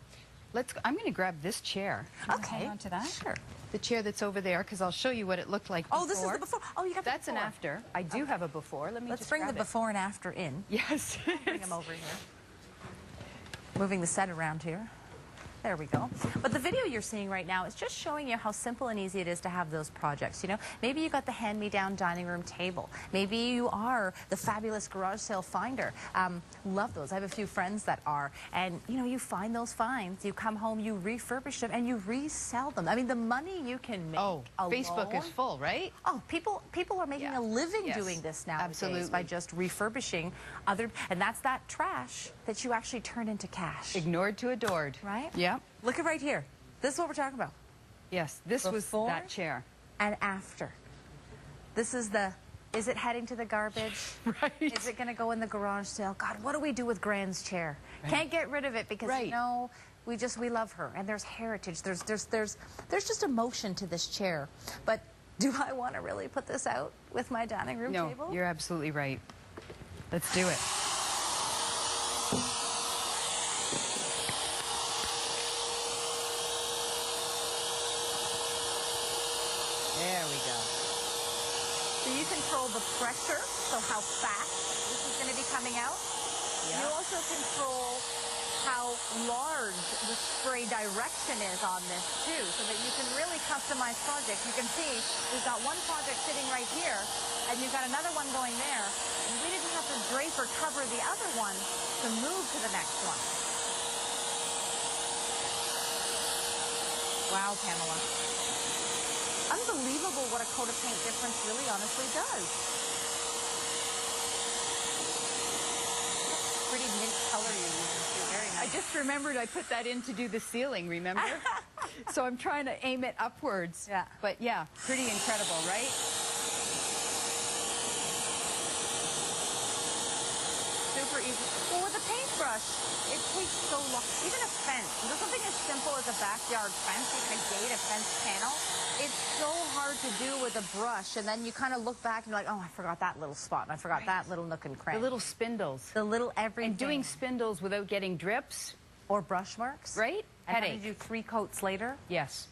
[SPEAKER 1] I'm going to grab this chair.
[SPEAKER 2] Okay.
[SPEAKER 1] Hold on to that.
[SPEAKER 2] Sure.
[SPEAKER 1] The chair that's over there, because I'll show you what it looked like before.
[SPEAKER 2] Oh, this is the before. Oh, you got the
[SPEAKER 1] That's
[SPEAKER 2] before.
[SPEAKER 1] an after. I do have a before.
[SPEAKER 2] Let's bring the before and after in.
[SPEAKER 1] Yes.
[SPEAKER 2] Bring them over here. Moving the set around here. There we go. But the video you're seeing right now is just showing you how simple and easy it is to have those projects. You know, maybe you got the hand-me-down dining room table. Maybe you are the fabulous garage sale finder. Love those. I have a few friends that are. And, you know, you find those finds. You come home, you refurbish them, and you resell them. I mean, the money you can make alone.
[SPEAKER 1] Facebook is full, right?
[SPEAKER 2] Oh, people are making a living doing this nowadays by just refurbishing other, and that's that trash that you actually turn into cash.
[SPEAKER 1] Ignored to adored.
[SPEAKER 2] Right?
[SPEAKER 1] Yeah.
[SPEAKER 2] Look at right here. This is what we're talking about.
[SPEAKER 1] Yes, this
[SPEAKER 2] Before
[SPEAKER 1] was that chair.
[SPEAKER 2] And after. This is the, is it heading to the garbage?
[SPEAKER 1] Right.
[SPEAKER 2] Is it going to go in the garage sale? God, what do we do with Gran's chair? Can't get rid of it because, you know, we love her. And there's heritage. There's just emotion to this chair. But do I want to really put this out with my dining room table?
[SPEAKER 1] No, you're absolutely right. Let's do it. There we go.
[SPEAKER 2] So you control the pressure, so how fast this is going to be coming out. Yeah. You also control how large the spray direction is on this too, so that you can really customize projects. You can see we've got one project sitting right here, and you've got another one going there. And we didn't have to drape or cover the other one to move to the next one. Wow, Pamela. Unbelievable what a coat of paint difference really honestly does. Pretty mint color you're using too. Very nice.
[SPEAKER 1] I just remembered I put that in to do the ceiling, remember? So I'm trying to aim it upwards.
[SPEAKER 2] Yeah.
[SPEAKER 1] But yeah, pretty incredible, right?
[SPEAKER 2] Super easy. Well, with a paintbrush, it takes so long. Even a fence. There's something as simple as a backyard fence, even a gate, a fence panel. It's so hard to do with a brush, and then you kind of look back and you're like, oh, I forgot that little spot, and I forgot that little nook and cranny.
[SPEAKER 1] The little spindles.
[SPEAKER 2] The little everything.
[SPEAKER 1] And doing spindles without getting drips.
[SPEAKER 2] Or brush marks.
[SPEAKER 1] Right?
[SPEAKER 2] And
[SPEAKER 1] Headache.
[SPEAKER 2] having to do 3 coats later.
[SPEAKER 1] Yes.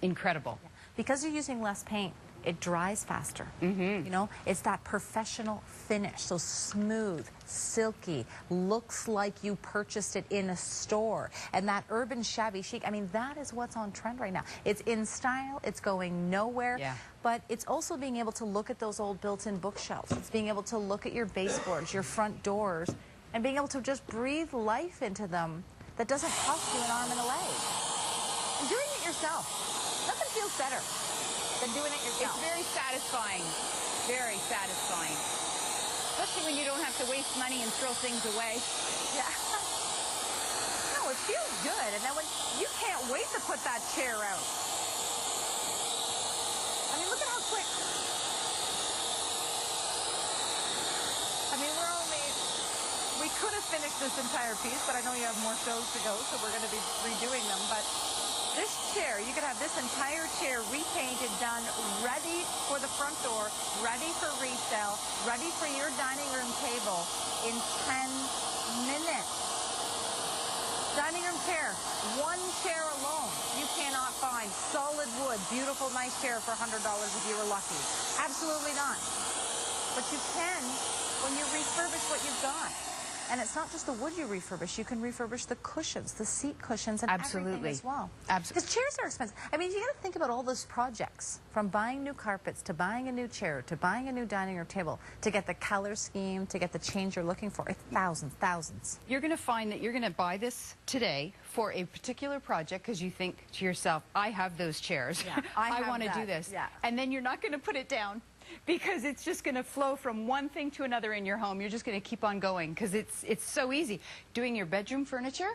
[SPEAKER 1] Incredible.
[SPEAKER 2] Because you're using less paint, it dries faster. You know, it's that professional finish, so smooth, silky, looks like you purchased it in a store. And that urban shabby chic, I mean, that is what's on trend right now. It's in style, it's going nowhere, but it's also being able to look at those old built-in bookshelves. It's being able to look at your baseboards, your front doors, and being able to just breathe life into them that doesn't cost you an arm and a leg. And doing it yourself, nothing feels better than doing it yourself.
[SPEAKER 1] It's very satisfying. Very satisfying. Especially when you don't have to waste money and throw things away.
[SPEAKER 2] Yeah. No, it feels good. And then when you can't wait to put that chair out. I mean, look at how quick. I mean, we could have finished this entire piece, but I know you have more shows to go, so we're going to be redoing them. But this chair, you could have this entire chair repainted, done, ready for the front door, ready for resale, ready for your dining room table in 10 minutes. Dining room chair, one chair alone. You cannot find solid wood, beautiful, nice chair for $100 if you were lucky. Absolutely not. But you can when you refurbish what you've got. And it's not just the wood you refurbish. You can refurbish the cushions, the seat cushions, and everything as well.
[SPEAKER 1] Absolutely.
[SPEAKER 2] Because chairs are expensive. I mean, you got to think about all those projects, from buying new carpets to buying a new chair to buying a new dining room table to get the color scheme, to get the change you're looking for. It's thousands.
[SPEAKER 1] You're going to find that you're going to buy this today for a particular project because you think to yourself, I have those chairs.
[SPEAKER 2] Yeah,
[SPEAKER 1] I want to do this.
[SPEAKER 2] Yeah.
[SPEAKER 1] And then you're not going to put it down, because it's just going to flow from one thing to another in your home. You're just going to keep on going because it's so easy. Doing your bedroom furniture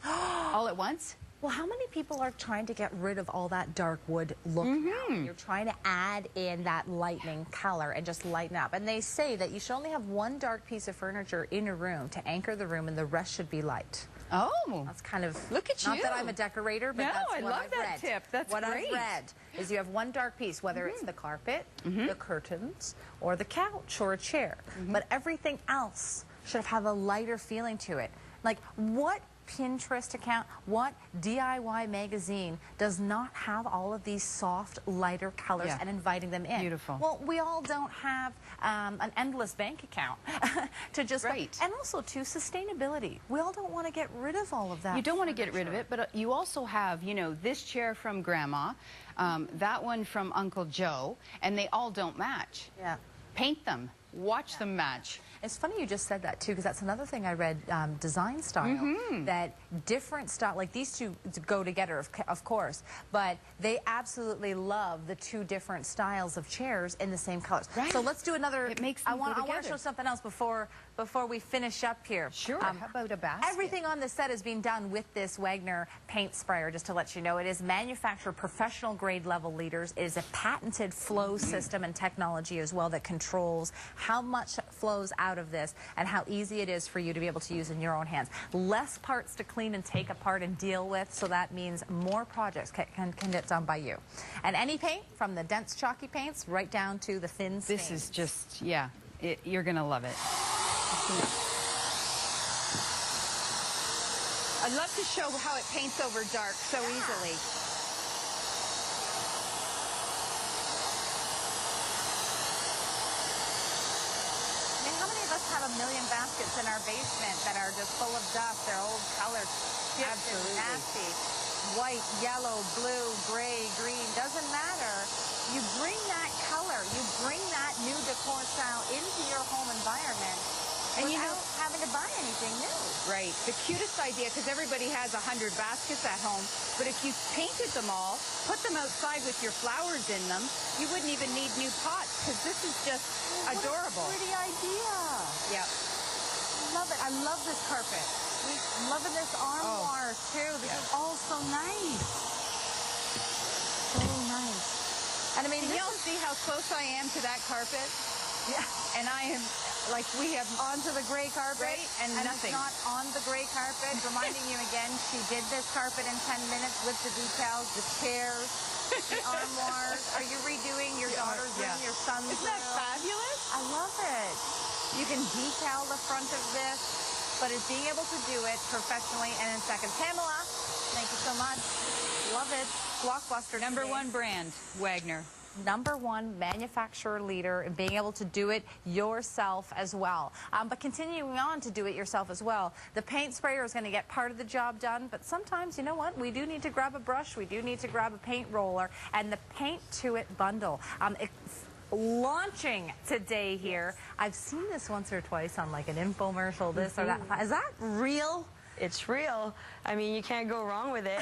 [SPEAKER 1] all at once.
[SPEAKER 2] Well, how many people are trying to get rid of all that dark wood look now? You're trying to add in that lightning color and just lighten up. And they say that you should only have one dark piece of furniture in a room to anchor the room, and the rest should be light.
[SPEAKER 1] Oh,
[SPEAKER 2] that's kind of,
[SPEAKER 1] look at you.
[SPEAKER 2] Not that I'm a decorator, but
[SPEAKER 1] no,
[SPEAKER 2] that's
[SPEAKER 1] I
[SPEAKER 2] what
[SPEAKER 1] love
[SPEAKER 2] I've
[SPEAKER 1] that
[SPEAKER 2] read.
[SPEAKER 1] tip. That's
[SPEAKER 2] what
[SPEAKER 1] great.
[SPEAKER 2] I've read is you have one dark piece, whether it's the carpet, the curtains, or the couch, or a chair. But everything else should have a lighter feeling to it. Like, what Pinterest account, what DIY magazine does not have all of these soft, lighter colors and inviting them in?
[SPEAKER 1] Beautiful.
[SPEAKER 2] Well, we all don't have an endless bank account to just go. And also, to sustainability. We all don't want to get rid of all of that.
[SPEAKER 1] You don't want to get rid of it, but you also have, you know, this chair from Grandma, that one from Uncle Joe, and they all don't match.
[SPEAKER 2] Yeah.
[SPEAKER 1] Paint them. Watch them match.
[SPEAKER 2] It's funny you just said that, too, because that's another thing I read, design style, that different style, like these two go together, of course, but they absolutely love the two different styles of chairs in the same colors.
[SPEAKER 1] Right.
[SPEAKER 2] So let's do another.
[SPEAKER 1] It makes them
[SPEAKER 2] I want to show something else before we finish up here.
[SPEAKER 1] Sure. How about a basket?
[SPEAKER 2] Everything on the set is being done with this Wagner paint sprayer, just to let you know. It is manufactured professional grade level liters. It is a patented flow system and technology as well that controls how much flows out of this and how easy it is for you to be able to use in your own hands. Less parts to clean and take apart and deal with, so that means more projects can get done by you. And any paint, from the dense chalky paints right down to the thin stains.
[SPEAKER 1] This is just, yeah, you're going to love it. I'd love to show how it paints over dark so easily.
[SPEAKER 2] Have a million baskets in our basement that are just full of dust. They're old colors, chipped and nasty. White, yellow, blue, gray, green, doesn't matter. You bring that color, you bring that new decor style into your home environment and without having to buy anything new.
[SPEAKER 1] Right. The cutest idea, because everybody has 100 baskets at home, but if you painted them all, put them outside with your flowers in them, you wouldn't even need new pots, because this is just adorable.
[SPEAKER 2] What a pretty idea.
[SPEAKER 1] Yeah.
[SPEAKER 2] Love it. I love this carpet. I'm loving this armoire too. This is all so nice. So nice. And I mean,
[SPEAKER 1] can y'all see how close I am to that carpet?
[SPEAKER 2] Yeah.
[SPEAKER 1] And I am, like, we have
[SPEAKER 2] onto the gray carpet.
[SPEAKER 1] Right, and nothing.
[SPEAKER 2] It's not on the gray carpet. Reminding you again, she did this carpet in 10 minutes with the details, the chairs, the armoires. Are you redoing your daughter's room, your son's room?
[SPEAKER 1] Isn't that fabulous?
[SPEAKER 2] I love it. You can detail the front of this, but it's being able to do it professionally and in seconds. Pamela, thank you so much. Love it. Blockbuster.
[SPEAKER 1] #1 brand, Wagner.
[SPEAKER 2] #1 manufacturer leader in being able to do it yourself as well. But continuing on to do it yourself as well, the paint sprayer is going to get part of the job done, but sometimes, you know what, we do need to grab a brush, we do need to grab a paint roller, and the Paint to It bundle. It's launching today here. I've seen this once or twice on like an infomercial, this or that. Is that real?
[SPEAKER 3] It's real. I mean, you can't go wrong with it.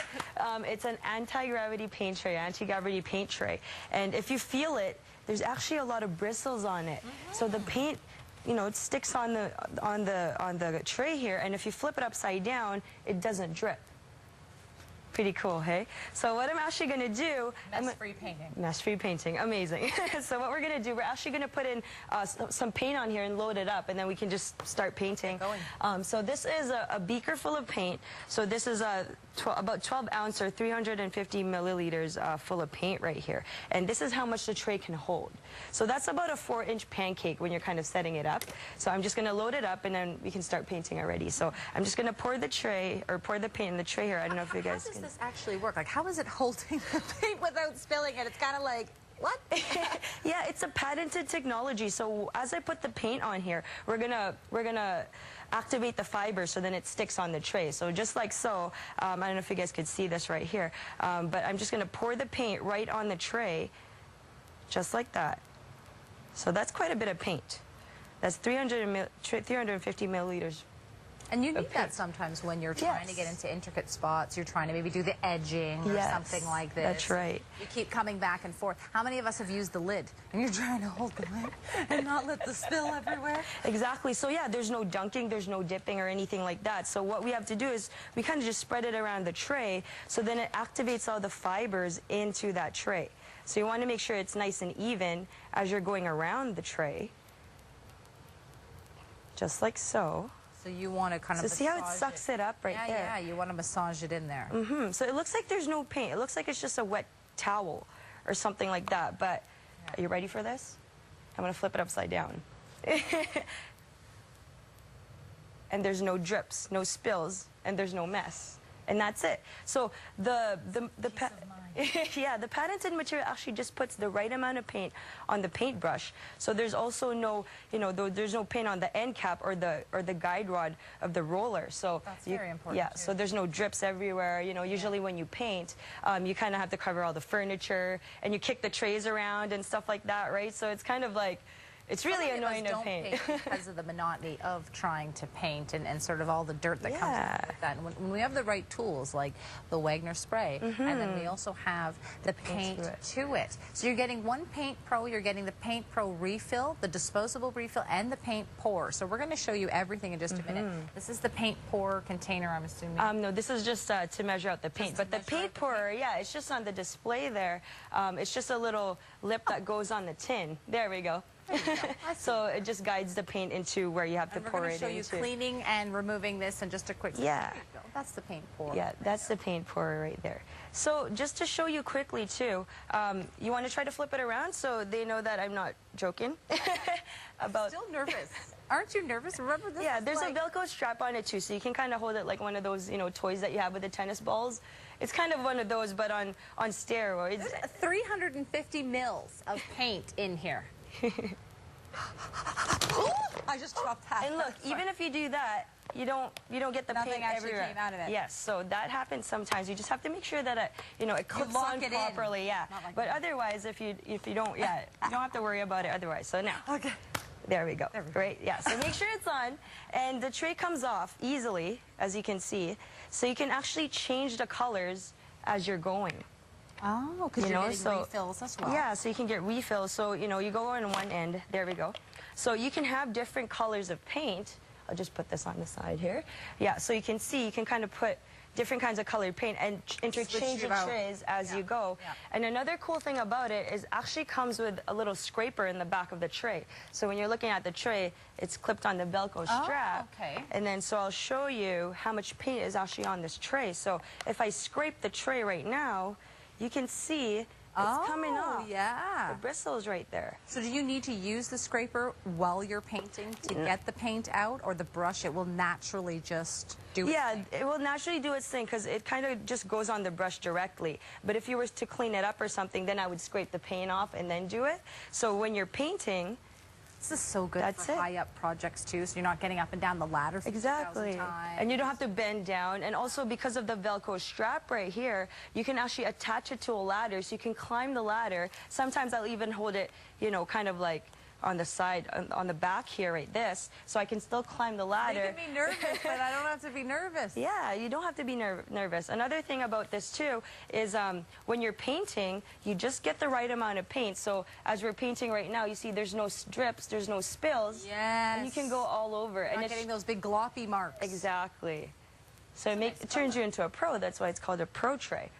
[SPEAKER 3] It's an anti-gravity paint tray, anti-gravity paint tray. And if you feel it, there's actually a lot of bristles on it. So the paint, you know, it sticks on the tray here, and if you flip it upside down, it doesn't drip. Pretty cool, hey? So what I'm actually going to do...
[SPEAKER 2] Mess-free painting.
[SPEAKER 3] Mess-free painting. Amazing. So what we're going to do, we're actually going to put in some paint on here and load it up, and then we can just start painting. So this is a beaker full of paint. So this is about 12 ounce or 350 milliliters full of paint right here. And this is how much the tray can hold. So that's about a 4-inch pancake when you're kind of setting it up. So I'm just going to load it up, and then we can start painting already. So I'm just going to pour the tray, or pour the paint in the tray here. I don't know if you guys can...
[SPEAKER 2] How does this actually work? Like, how is it holding the paint without spilling it? It's kind of like, what?
[SPEAKER 3] Yeah, it's a patented technology. So as I put the paint on here, we're gonna activate the fiber so then it sticks on the tray. So just like so, I don't know if you guys could see this right here, but I'm just gonna pour the paint right on the tray, just like that. So that's quite a bit of paint. That's 350 milliliters.
[SPEAKER 2] And you need that sometimes when you're trying to get into intricate spots. You're trying to maybe do the edging or something like this.
[SPEAKER 3] That's right.
[SPEAKER 2] You keep coming back and forth. How many of us have used the lid? And you're trying to hold the lid and not let the spill everywhere?
[SPEAKER 3] Exactly. So yeah, there's no dunking, there's no dipping or anything like that. So what we have to do is we kind of just spread it around the tray, so then it activates all the fibers into that tray. So you want to make sure it's nice and even as you're going around the tray. Just like so.
[SPEAKER 2] So you want to kind of
[SPEAKER 3] see how it sucks it up right there?
[SPEAKER 2] Yeah, you want to massage it in there.
[SPEAKER 3] So it looks like there's no paint. It looks like it's just a wet towel or something like that. But are you ready for this? I'm going to flip it upside down. And there's no drips, no spills, and there's no mess. And that's it. So the patented material actually just puts the right amount of paint on the paintbrush. So there's also no, there's no paint on the end cap or the guide rod of the roller. So
[SPEAKER 2] that's very important.
[SPEAKER 3] Yeah. So there's no drips everywhere. Usually when you paint, you kind of have to cover all the furniture and you kick the trays around and stuff like that, right? So it's kind of like. It's really annoying to paint.
[SPEAKER 2] Because of the monotony of trying to paint and sort of all the dirt that comes with that. And when we have the right tools like the Wagner spray, and then we also have the Paint to It. So you're getting one Paint Pro, you're getting the Paint Pro refill, the disposable refill, and the paint pour. So we're going to show you everything in just a minute. This is the paint pour container, I'm assuming.
[SPEAKER 3] No, this is just to measure out the paint. But the paint pourer, it's just on the display there. It's just a little lip that goes on the tin. There we go. So it just guides the paint into where you have to pour it into.
[SPEAKER 2] We're going to show you cleaning and removing this in just a quick second.
[SPEAKER 3] Yeah.
[SPEAKER 2] That's the paint pour.
[SPEAKER 3] Yeah, that's the paint pourer right there. So just to show you quickly too, you want to try to flip it around so they know that I'm not joking.
[SPEAKER 2] I'm still nervous. Aren't you nervous? Remember this?
[SPEAKER 3] Yeah, there's a Velcro strap on it too, so you can kind of hold it like one of those, toys that you have with the tennis balls. It's kind of one of those, but on steroids.
[SPEAKER 2] There's 350 mils of paint in here. I just dropped that.
[SPEAKER 3] And look, even if you do that, you don't get the
[SPEAKER 2] Nothing
[SPEAKER 3] paint
[SPEAKER 2] actually
[SPEAKER 3] everywhere.
[SPEAKER 2] came out of it.
[SPEAKER 3] Yes, so that happens sometimes. You just have to make sure that it clips on properly. Yeah,
[SPEAKER 2] like
[SPEAKER 3] but otherwise, if you don't, you don't have to worry about it otherwise. So now, there we go. Right? Yeah. So make sure it's on, and the tray comes off easily, as you can see. So you can actually change the colors as you're going.
[SPEAKER 2] Oh, because you're getting refills as well.
[SPEAKER 3] Yeah, so you can get refills. So, you go on one end. There we go. So you can have different colors of paint. I'll just put this on the side here. Yeah, so you can see, you can kind of put different kinds of colored paint and interchange the trays as you go. Yeah. And another cool thing about it is actually comes with a little scraper in the back of the tray. So when you're looking at the tray, it's clipped on the Velcro strap.
[SPEAKER 2] Okay.
[SPEAKER 3] And then so I'll show you how much paint is actually on this tray. So if I scrape the tray right now, you can see coming off.
[SPEAKER 2] Yeah.
[SPEAKER 3] The bristle's right there.
[SPEAKER 2] So do you need to use the scraper while you're painting to get the paint out, or the brush, it will naturally just do its thing?
[SPEAKER 3] It will naturally do its thing because it kind of just goes on the brush directly. But if you were to clean it up or something, then I would scrape the paint off and then do it. So when you're painting,
[SPEAKER 2] this is so good for high-up projects, too, so you're not getting up and down the ladder 50,000 times.
[SPEAKER 3] And you don't have to bend down. And also, because of the Velcro strap right here, you can actually attach it to a ladder, so you can climb the ladder. Sometimes I'll even hold it, you know, kind of like on the side, on the back here, right this, so I can still climb the ladder.
[SPEAKER 2] You can be nervous, but I don't have to be nervous.
[SPEAKER 3] Yeah, you don't have to be nervous. Another thing about this, too, is when you're painting, you just get the right amount of paint. So as we're painting right now, you see there's no drips, there's no spills.
[SPEAKER 2] Yes.
[SPEAKER 3] And you can go all over.
[SPEAKER 2] You're not getting those big gloppy marks.
[SPEAKER 3] Exactly. So it turns you into a pro. That's why it's called a pro tray.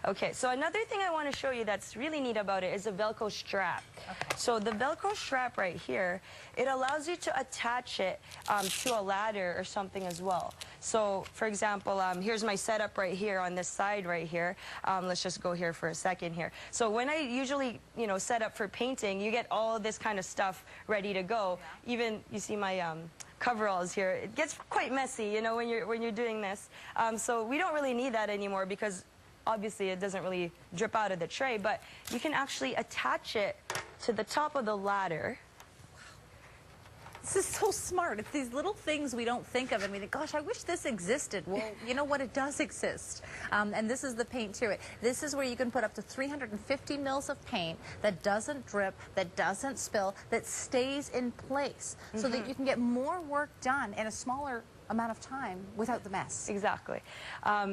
[SPEAKER 3] Okay, so another thing I want to show you that's really neat about it is the Velcro strap. Okay. So the Velcro strap right here, it allows you to attach it to a ladder or something as well. So, for example, here's my setup right here on this side right here. Let's just go here for a second here. So when I usually, you know, set up for painting, you get all this kind of stuff ready to go. Yeah. Even, you see my coveralls here. It gets quite messy, you know, when you're doing this. So we don't really need that anymore because obviously it doesn't really drip out of the tray, but you can actually attach it to the top of the ladder.
[SPEAKER 2] This is so smart. It's these little things we don't think of, and we think, gosh, I wish this existed. Well, you know what? It does exist. And this is the paint to it. This is where you can put up to 350 mils of paint that doesn't drip, that doesn't spill, that stays in place, so that you can get more work done in a smaller amount of time without the mess.
[SPEAKER 3] Exactly.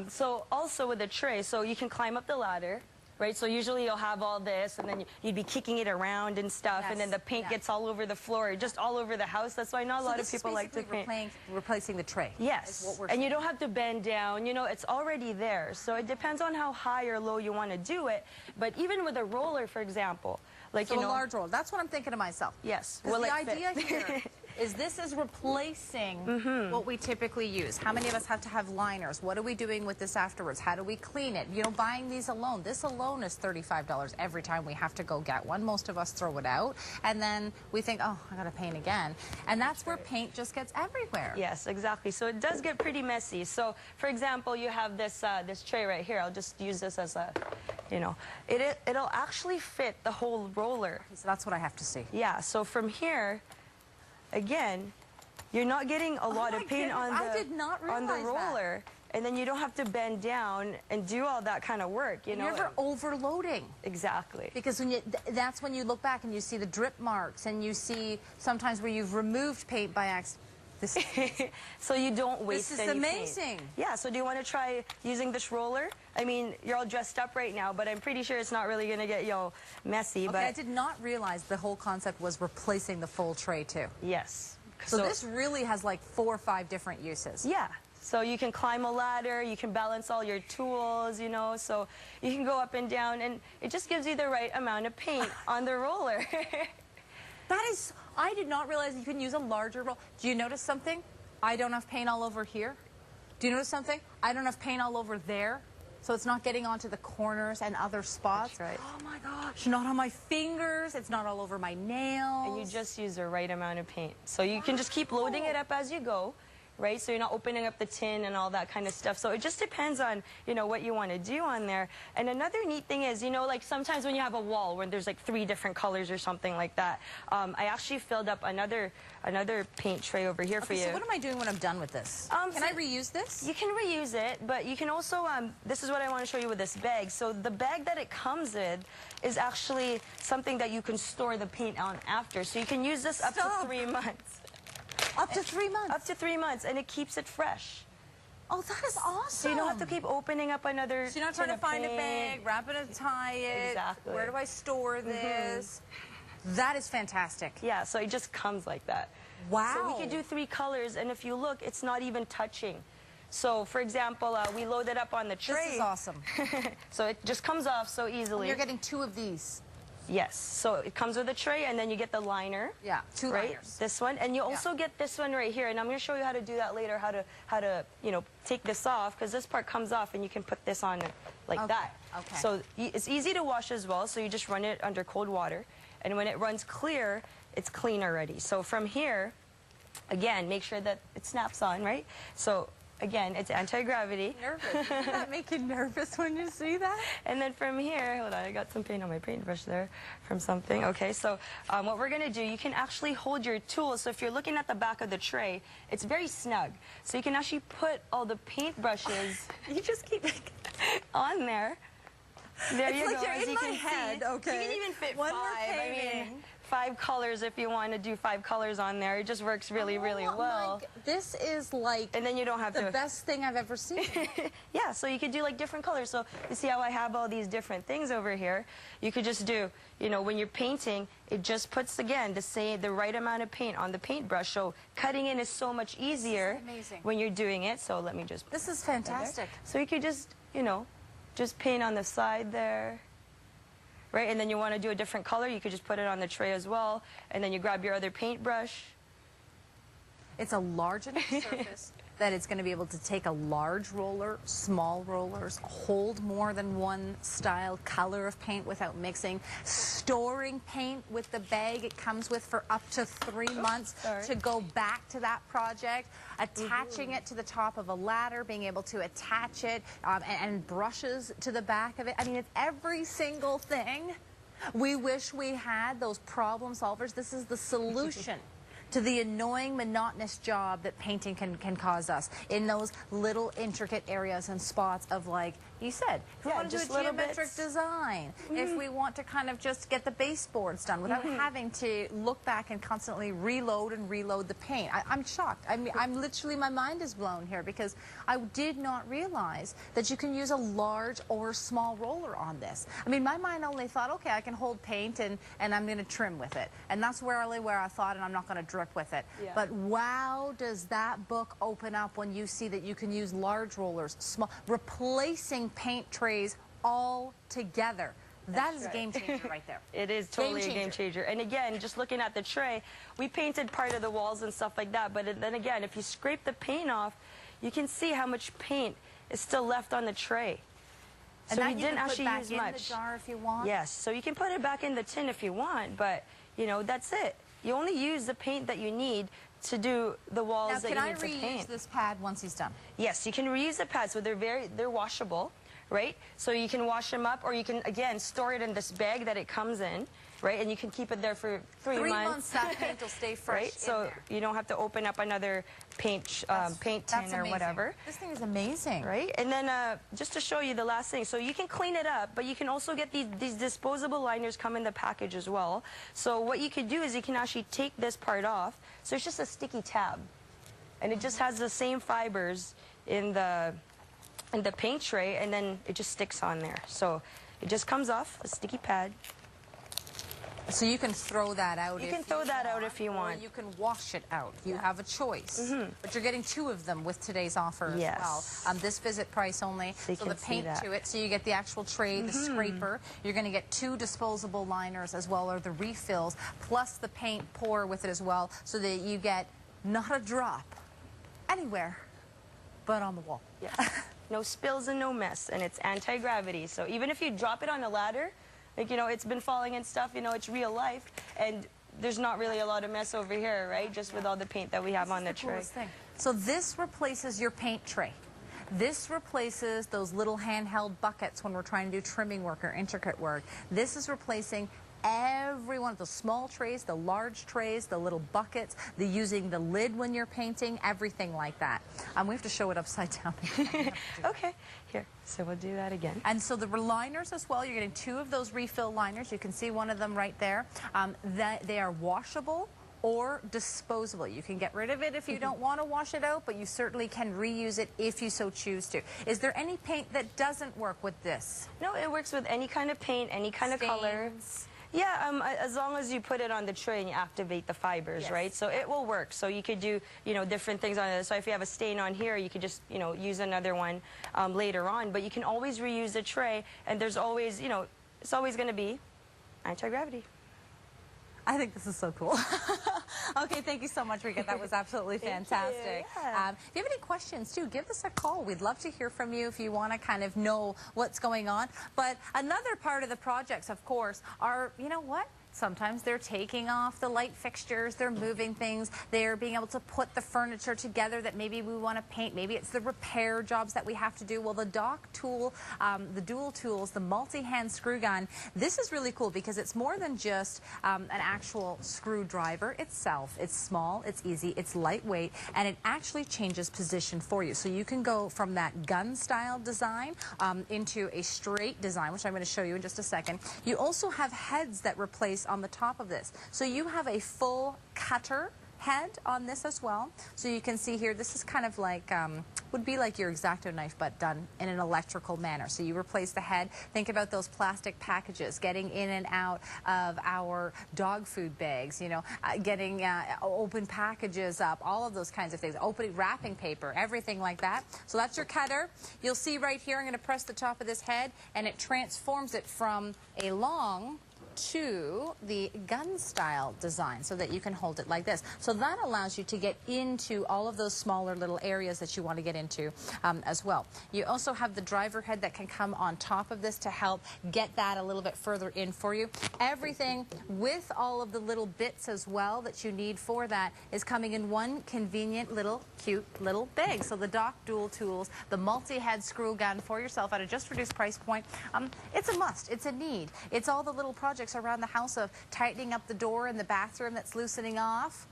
[SPEAKER 3] So also with the tray, so you can climb up the ladder. Right, so usually you'll have all this, and then you'd be kicking it around and stuff, and then the paint gets all over the floor, just all over the house. That's why not a lot of people like to paint.
[SPEAKER 2] Replacing the tray.
[SPEAKER 3] Yes, and you don't have to bend down. You know, it's already there. So it depends on how high or low you want to do it. But even with a roller, for example, like
[SPEAKER 2] so a large roller. That's what I'm thinking to myself.
[SPEAKER 3] Yes.
[SPEAKER 2] Well, the idea here is this is replacing what we typically use. How many of us have to have liners? What are we doing with this afterwards? How do we clean it? You know, buying these alone. This alone is $35 every time we have to go get one. Most of us throw it out. And then we think, oh, I got to paint again. And that's where paint just gets everywhere.
[SPEAKER 3] Yes, exactly. So it does get pretty messy. So, for example, you have this this tray right here. I'll just use this as a, you know, it'll actually fit the whole roller.
[SPEAKER 2] So that's what I have to see.
[SPEAKER 3] Yeah, so from here, again, you're not getting a lot of paint on the roller, and then you don't have to bend down and do all that kind of work, you know.
[SPEAKER 2] You're never overloading.
[SPEAKER 3] Exactly.
[SPEAKER 2] Because when that's when you look back and you see the drip marks, and you see sometimes where you've removed paint by accident.
[SPEAKER 3] So you don't waste any paint.
[SPEAKER 2] This is amazing.
[SPEAKER 3] Yeah, so do you want to try using this roller? I mean, you're all dressed up right now, but I'm pretty sure it's not really going to get, you know, messy.
[SPEAKER 2] Okay,
[SPEAKER 3] but
[SPEAKER 2] I did not realize the whole concept was replacing the full tray, too.
[SPEAKER 3] Yes.
[SPEAKER 2] So this really has like 4 or 5 different uses.
[SPEAKER 3] Yeah. So you can climb a ladder, you can balance all your tools, you know, so you can go up and down, and it just gives you the right amount of paint on the roller.
[SPEAKER 2] That is, I did not realize you can use a larger roll. Do you notice something? I don't have paint all over here. Do you notice something? I don't have paint all over there. So it's not getting onto the corners and other spots.
[SPEAKER 3] That's right.
[SPEAKER 2] Oh my gosh, not on my fingers. It's not all over my nails.
[SPEAKER 3] And you just use the right amount of paint. So you can just keep loading it up as you go. Right, so you're not opening up the tin and all that kind of stuff. So it just depends on, you know, what you want to do on there. And another neat thing is, you know, like sometimes when you have a wall where there's like 3 different colors or something like that, I actually filled up another paint tray over here for you.
[SPEAKER 2] So what am I doing when I'm done with this? Can I reuse this?
[SPEAKER 3] You can reuse it, but you can also, this is what I want to show you with this bag. So the bag that it comes in is actually something that you can store the paint on after. So you can use this up to 3 months.
[SPEAKER 2] Up to 3 months?
[SPEAKER 3] Up to 3 months, and it keeps it fresh.
[SPEAKER 2] Oh, that is awesome.
[SPEAKER 3] So you don't have to keep opening up another
[SPEAKER 2] So you're not trying to find a bag, wrap it and tie it.
[SPEAKER 3] Exactly.
[SPEAKER 2] Where do I store this? That is fantastic.
[SPEAKER 3] Yeah, so it just comes like that.
[SPEAKER 2] Wow.
[SPEAKER 3] So we could do 3 colors, and if you look, it's not even touching. So, for example, we load it up on the tray.
[SPEAKER 2] This is awesome.
[SPEAKER 3] So it just comes off so easily.
[SPEAKER 2] And you're getting 2 of these.
[SPEAKER 3] Yes, so it comes with a tray, and then you get the liner.
[SPEAKER 2] Yeah, 2 liners.
[SPEAKER 3] This one, and you also get this one right here, and I'm going to show you how to do that later, how to you know, take this off, because this part comes off, and you can put this on like that.
[SPEAKER 2] Okay.
[SPEAKER 3] So it's easy to wash as well, so you just run it under cold water. And when it runs clear, it's clean already. So from here, again, make sure that it snaps on, right? So again, it's anti-gravity.
[SPEAKER 2] Nervous. Does that make you nervous when you see that?
[SPEAKER 3] And then from here, hold on, I got some paint on my paintbrush there from something. Okay, so what we're going to do, you can actually hold your tools. So if you're looking at the back of the tray, it's very snug. So you can actually put all the paintbrushes
[SPEAKER 2] You just keep...
[SPEAKER 3] on there. There
[SPEAKER 2] It's
[SPEAKER 3] you
[SPEAKER 2] like
[SPEAKER 3] go.
[SPEAKER 2] you're
[SPEAKER 3] As
[SPEAKER 2] in
[SPEAKER 3] you
[SPEAKER 2] my
[SPEAKER 3] can
[SPEAKER 2] head,
[SPEAKER 3] see,
[SPEAKER 2] okay.
[SPEAKER 3] You can even fit
[SPEAKER 2] When we're
[SPEAKER 3] 5. I mean,
[SPEAKER 2] painting.
[SPEAKER 3] 5 colors if you want to do 5 colors on there. It just works really, really well.
[SPEAKER 2] This is like
[SPEAKER 3] And then you don't have
[SPEAKER 2] the
[SPEAKER 3] to...
[SPEAKER 2] best thing I've ever seen.
[SPEAKER 3] Yeah, so you could do like different colors. So you see how I have all these different things over here? You could just do, you know, when you're painting, it just puts, again, the right amount of paint on the paintbrush. So cutting in is so much easier
[SPEAKER 2] amazing.
[SPEAKER 3] when you're doing it. So let me just...
[SPEAKER 2] This is fantastic.
[SPEAKER 3] So you could just, you know, just paint on the side there. Right, and then you want to do a different color, you could just put it on the tray as well. And then you grab your other paintbrush.
[SPEAKER 2] It's a large enough surface that it's going to be able to take a large roller, small rollers, hold more than one style, color of paint without mixing, storing paint with the bag it comes with for up to 3 months to go back to that project, attaching it to the top of a ladder, being able to attach it, and brushes to the back of it. I mean, it's every single thing. We wish we had those problem solvers. This is the solution to the annoying, monotonous job that painting can cause us in those little intricate areas and spots of, like you said, if we want to do
[SPEAKER 3] just
[SPEAKER 2] a
[SPEAKER 3] little
[SPEAKER 2] geometric
[SPEAKER 3] bits.
[SPEAKER 2] design, if we want to kind of just get the baseboards done without having to look back and constantly reload and reload the paint. I'm shocked. I mean, I'm literally, my mind is blown here because I did not realize that you can use a large or small roller on this. I mean, my mind only thought, okay, I can hold paint and I'm going to trim with it. And that's where I thought, and I'm not going to drip with it.
[SPEAKER 3] Yeah.
[SPEAKER 2] But wow, does that book open up when you see that you can use large rollers, small, replacing paint trays all together. That is a game changer right there.
[SPEAKER 3] It is totally a game changer. And again, just looking at the tray, we painted part of the walls and stuff like that. But then again, if you scrape the paint off, you can see how much paint is still left on the tray.
[SPEAKER 2] And
[SPEAKER 3] so
[SPEAKER 2] that
[SPEAKER 3] we
[SPEAKER 2] you
[SPEAKER 3] didn't
[SPEAKER 2] can put
[SPEAKER 3] actually
[SPEAKER 2] back
[SPEAKER 3] use
[SPEAKER 2] in
[SPEAKER 3] much.
[SPEAKER 2] the jar if you want.
[SPEAKER 3] Yes, so you can put it back in the tin if you want, but you know, that's it. You only use the paint that you need to do the walls
[SPEAKER 2] Now,
[SPEAKER 3] that you need to paint.
[SPEAKER 2] can I reuse this pad once he's done?
[SPEAKER 3] Yes, you can reuse the pads, so they're washable, right? So you can wash them up, or you can, again, store it in this bag that it comes in, right? And you can keep it there for 3 months.
[SPEAKER 2] 3 months, that paint will stay fresh.
[SPEAKER 3] Right? So you don't have to open up another paint tin or whatever.
[SPEAKER 2] This thing is amazing.
[SPEAKER 3] Right? And then just to show you the last thing, so you can clean it up, but you can also get these disposable liners come in the package as well. So what you could do is you can actually take this part off. So it's just a sticky tab. And it just has the same fibers in the paint tray, and then it just sticks on there. So it just comes off, a sticky pad.
[SPEAKER 2] So you can throw that out if you want.
[SPEAKER 3] You can throw that out if you want.
[SPEAKER 2] Or you can wash it out. You have a choice. But you're getting 2 of them with today's offer as well. This visit price only.
[SPEAKER 3] So you
[SPEAKER 2] So
[SPEAKER 3] can
[SPEAKER 2] the paint
[SPEAKER 3] see that.
[SPEAKER 2] to it. So you get the actual tray, the scraper. You're going to get 2 disposable liners as well, or the refills, plus the paint pour with it as well, so that you get not a drop anywhere but on the wall.
[SPEAKER 3] Yeah. No spills and no mess, and it's anti-gravity. So even if you drop it on a ladder, like, you know, it's been falling and stuff, you know, it's real life, and there's not really a lot of mess over here, right? Just with all the paint that we have on the tray.
[SPEAKER 2] Coolest thing. So this replaces your paint tray. This replaces those little handheld buckets when we're trying to do trimming work or intricate work. This is replacing every one of the small trays, the large trays, the little buckets, using the lid when you're painting, everything like that. We have to show it upside down.
[SPEAKER 3] Okay, here, so we'll do that again.
[SPEAKER 2] And so the liners as well, you're getting 2 of those refill liners. You can see one of them right there. They are washable or disposable. You can get rid of it if you don't want to wash it out, but you certainly can reuse it if you so choose to. Is there any paint that doesn't work with this?
[SPEAKER 3] No, it works with any kind of paint, any kind of color.
[SPEAKER 2] Stains?
[SPEAKER 3] Yeah, as long as you put it on the tray and you activate the fibers, right? So it will work. So you could do, you know, different things on it. So if you have a stain on here, you could just, you know, use another one later on. But you can always reuse the tray, and there's always, you know, it's always going to be anti-gravity.
[SPEAKER 2] I think this is so cool. Okay, thank Thank you so much, Rika. That was absolutely fantastic.
[SPEAKER 3] Yeah.
[SPEAKER 2] If you have any questions, too, give us a call. We'd love to hear from you if you want to kind of know what's going on. But another part of the projects, of course, are, you know what? Sometimes they're taking off the light fixtures, they're moving things, they're being able to put the furniture together that maybe we want to paint, maybe it's the repair jobs that we have to do. Well, the dock tool, the dual tools, the multi-hand screw gun, this is really cool because it's more than just an actual screwdriver itself. It's small, it's easy, it's lightweight, and it actually changes position for you. So you can go from that gun style design into a straight design, which I'm going to show you in just a second. You also have heads that replace on the top of this. So you have a full cutter head on this as well. So you can see here, this is kind of like, would be like your X-Acto knife, but done in an electrical manner. So you replace the head. Think about those plastic packages, getting in and out of our dog food bags, you know, getting open packages up, all of those kinds of things, opening wrapping paper, everything like that. So that's your cutter. You'll see right here, I'm going to press the top of this head, and it transforms it from a long to the gun style design so that you can hold it like this. So that allows you to get into all of those smaller little areas that you want to get into as well. You also have the driver head that can come on top of this to help get that a little bit further in for you. Everything with all of the little bits as well that you need for that is coming in one convenient little cute little bag. So the dock dual tools, the multi-head screw gun for yourself at a just reduced price point, it's a must, it's a need. It's all the little projects around the house of tightening up the door in the bathroom that's loosening off.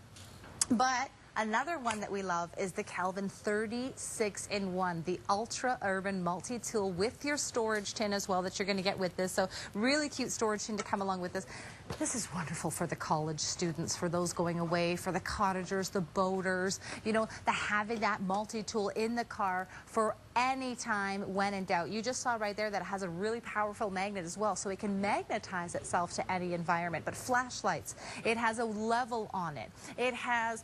[SPEAKER 2] But another one that we love is the Calvin 36-in-1, the Ultra Urban Multi-Tool with your storage tin as well that you're going to get with this. So really cute storage tin to come along with this. This is wonderful for the college students, for those going away, for the cottagers, the boaters, you know, having that multi-tool in the car for any time when in doubt. You just saw right there that it has a really powerful magnet as well, so it can magnetize itself to any environment. But flashlights, it has a level on it. It has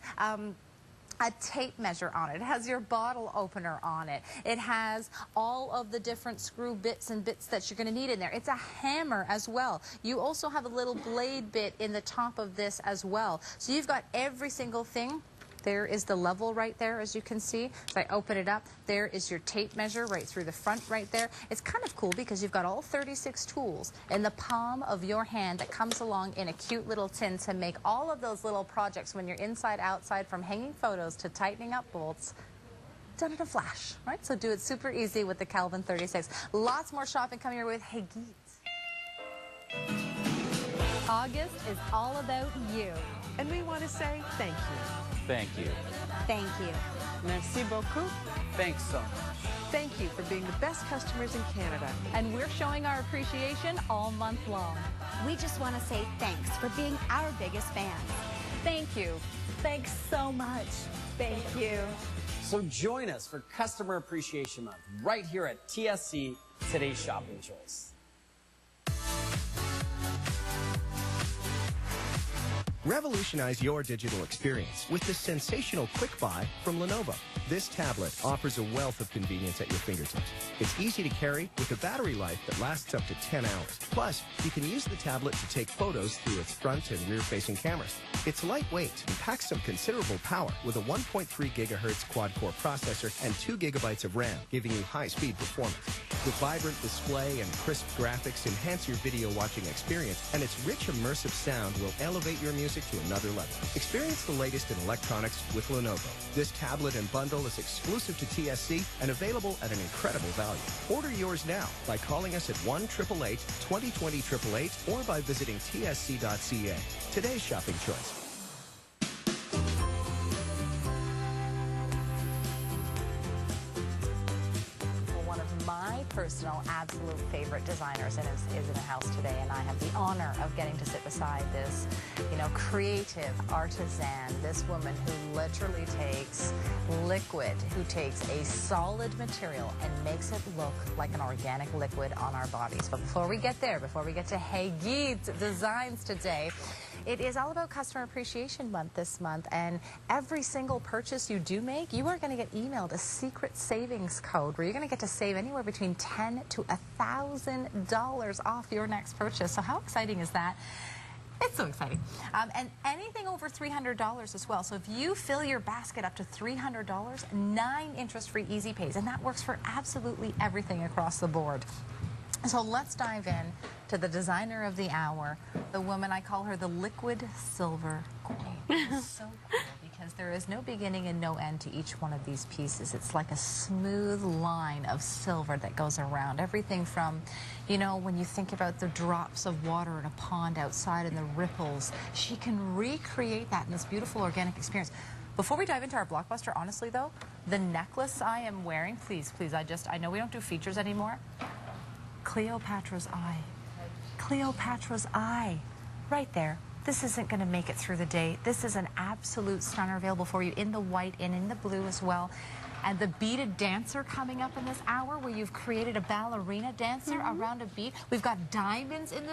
[SPEAKER 2] a tape measure on it. It has your bottle opener on it. It has all of the different screw bits and bits that you're going to need in there. It's a hammer as well. You also have a little blade bit in the top of this as well. So you've got every single thing. There is the level right there, as you can see. If I open it up, there is your tape measure right through the front right there. It's kind of cool because you've got all 36 tools in the palm of your hand that comes along in a cute little tin to make all of those little projects when you're inside, outside, from hanging photos to tightening up bolts, done in a flash, right? So do it super easy with the Calvin 36. Lots more shopping coming your way with Hey Geets.
[SPEAKER 4] August is all about you.
[SPEAKER 5] And we want to say thank you.
[SPEAKER 6] Thank you.
[SPEAKER 4] Thank you.
[SPEAKER 5] Merci beaucoup.
[SPEAKER 6] Thanks so much.
[SPEAKER 5] Thank you for being the best customers in Canada.
[SPEAKER 4] And we're showing our appreciation all month long.
[SPEAKER 7] We just want to say thanks for being our biggest fans.
[SPEAKER 4] Thank you. Thanks so much. Thank you.
[SPEAKER 8] So join us for Customer Appreciation Month right here at TSC, today's shopping choice.
[SPEAKER 9] Revolutionize your digital experience with the sensational Quick Buy from Lenovo. This tablet offers a wealth of convenience at your fingertips. It's easy to carry with a battery life that lasts up to 10 hours. Plus, you can use the tablet to take photos through its front and rear-facing cameras. It's lightweight and packs some considerable power with a 1.3 gigahertz quad-core processor and 2 gigabytes of RAM, giving you high-speed performance. The vibrant display and crisp graphics enhance your video watching experience, and its rich immersive sound will elevate your music to another level. Experience the latest in electronics with Lenovo. This tablet and bundle is exclusive to TSC and available at an incredible value. Order yours now by calling us at 1-888-2020-888 or by visiting tsc.ca. Today's shopping choice.
[SPEAKER 2] Personal absolute favorite designers and is in the house today, and I have the honor of getting to sit beside this, you know, creative artisan, this woman who literally takes liquid, who takes a solid material and makes it look like an organic liquid on our bodies. But before we get there, before we get to Hey Geets Designs today, it is all about Customer Appreciation Month this month, and every single purchase you do make, you are going to get emailed a secret savings code where you're going to get to save anywhere between $10 to $1,000 off your next purchase. So how exciting is that? It's so exciting. And anything over $300 as well. So if you fill your basket up to $300, 9 interest-free easy pays, and that works for absolutely everything across the board. So let's dive in to the designer of the hour, the woman, I call her the liquid silver queen. It's so cool because there is no beginning and no end to each one of these pieces. It's like a smooth line of silver that goes around. Everything from, you know, when you think about the drops of water in a pond outside and the ripples, she can recreate that in this beautiful organic experience. Before we dive into our blockbuster, honestly though, the necklace I am wearing, please, I know we don't do features anymore. Cleopatra's eye. Cleopatra's eye. Right there. This isn't going to make it through the day. This is an absolute stunner available for you in the white and in the blue as well. And the beaded dancer coming up in this hour where you've created a ballerina dancer around a bead. We've got diamonds in this.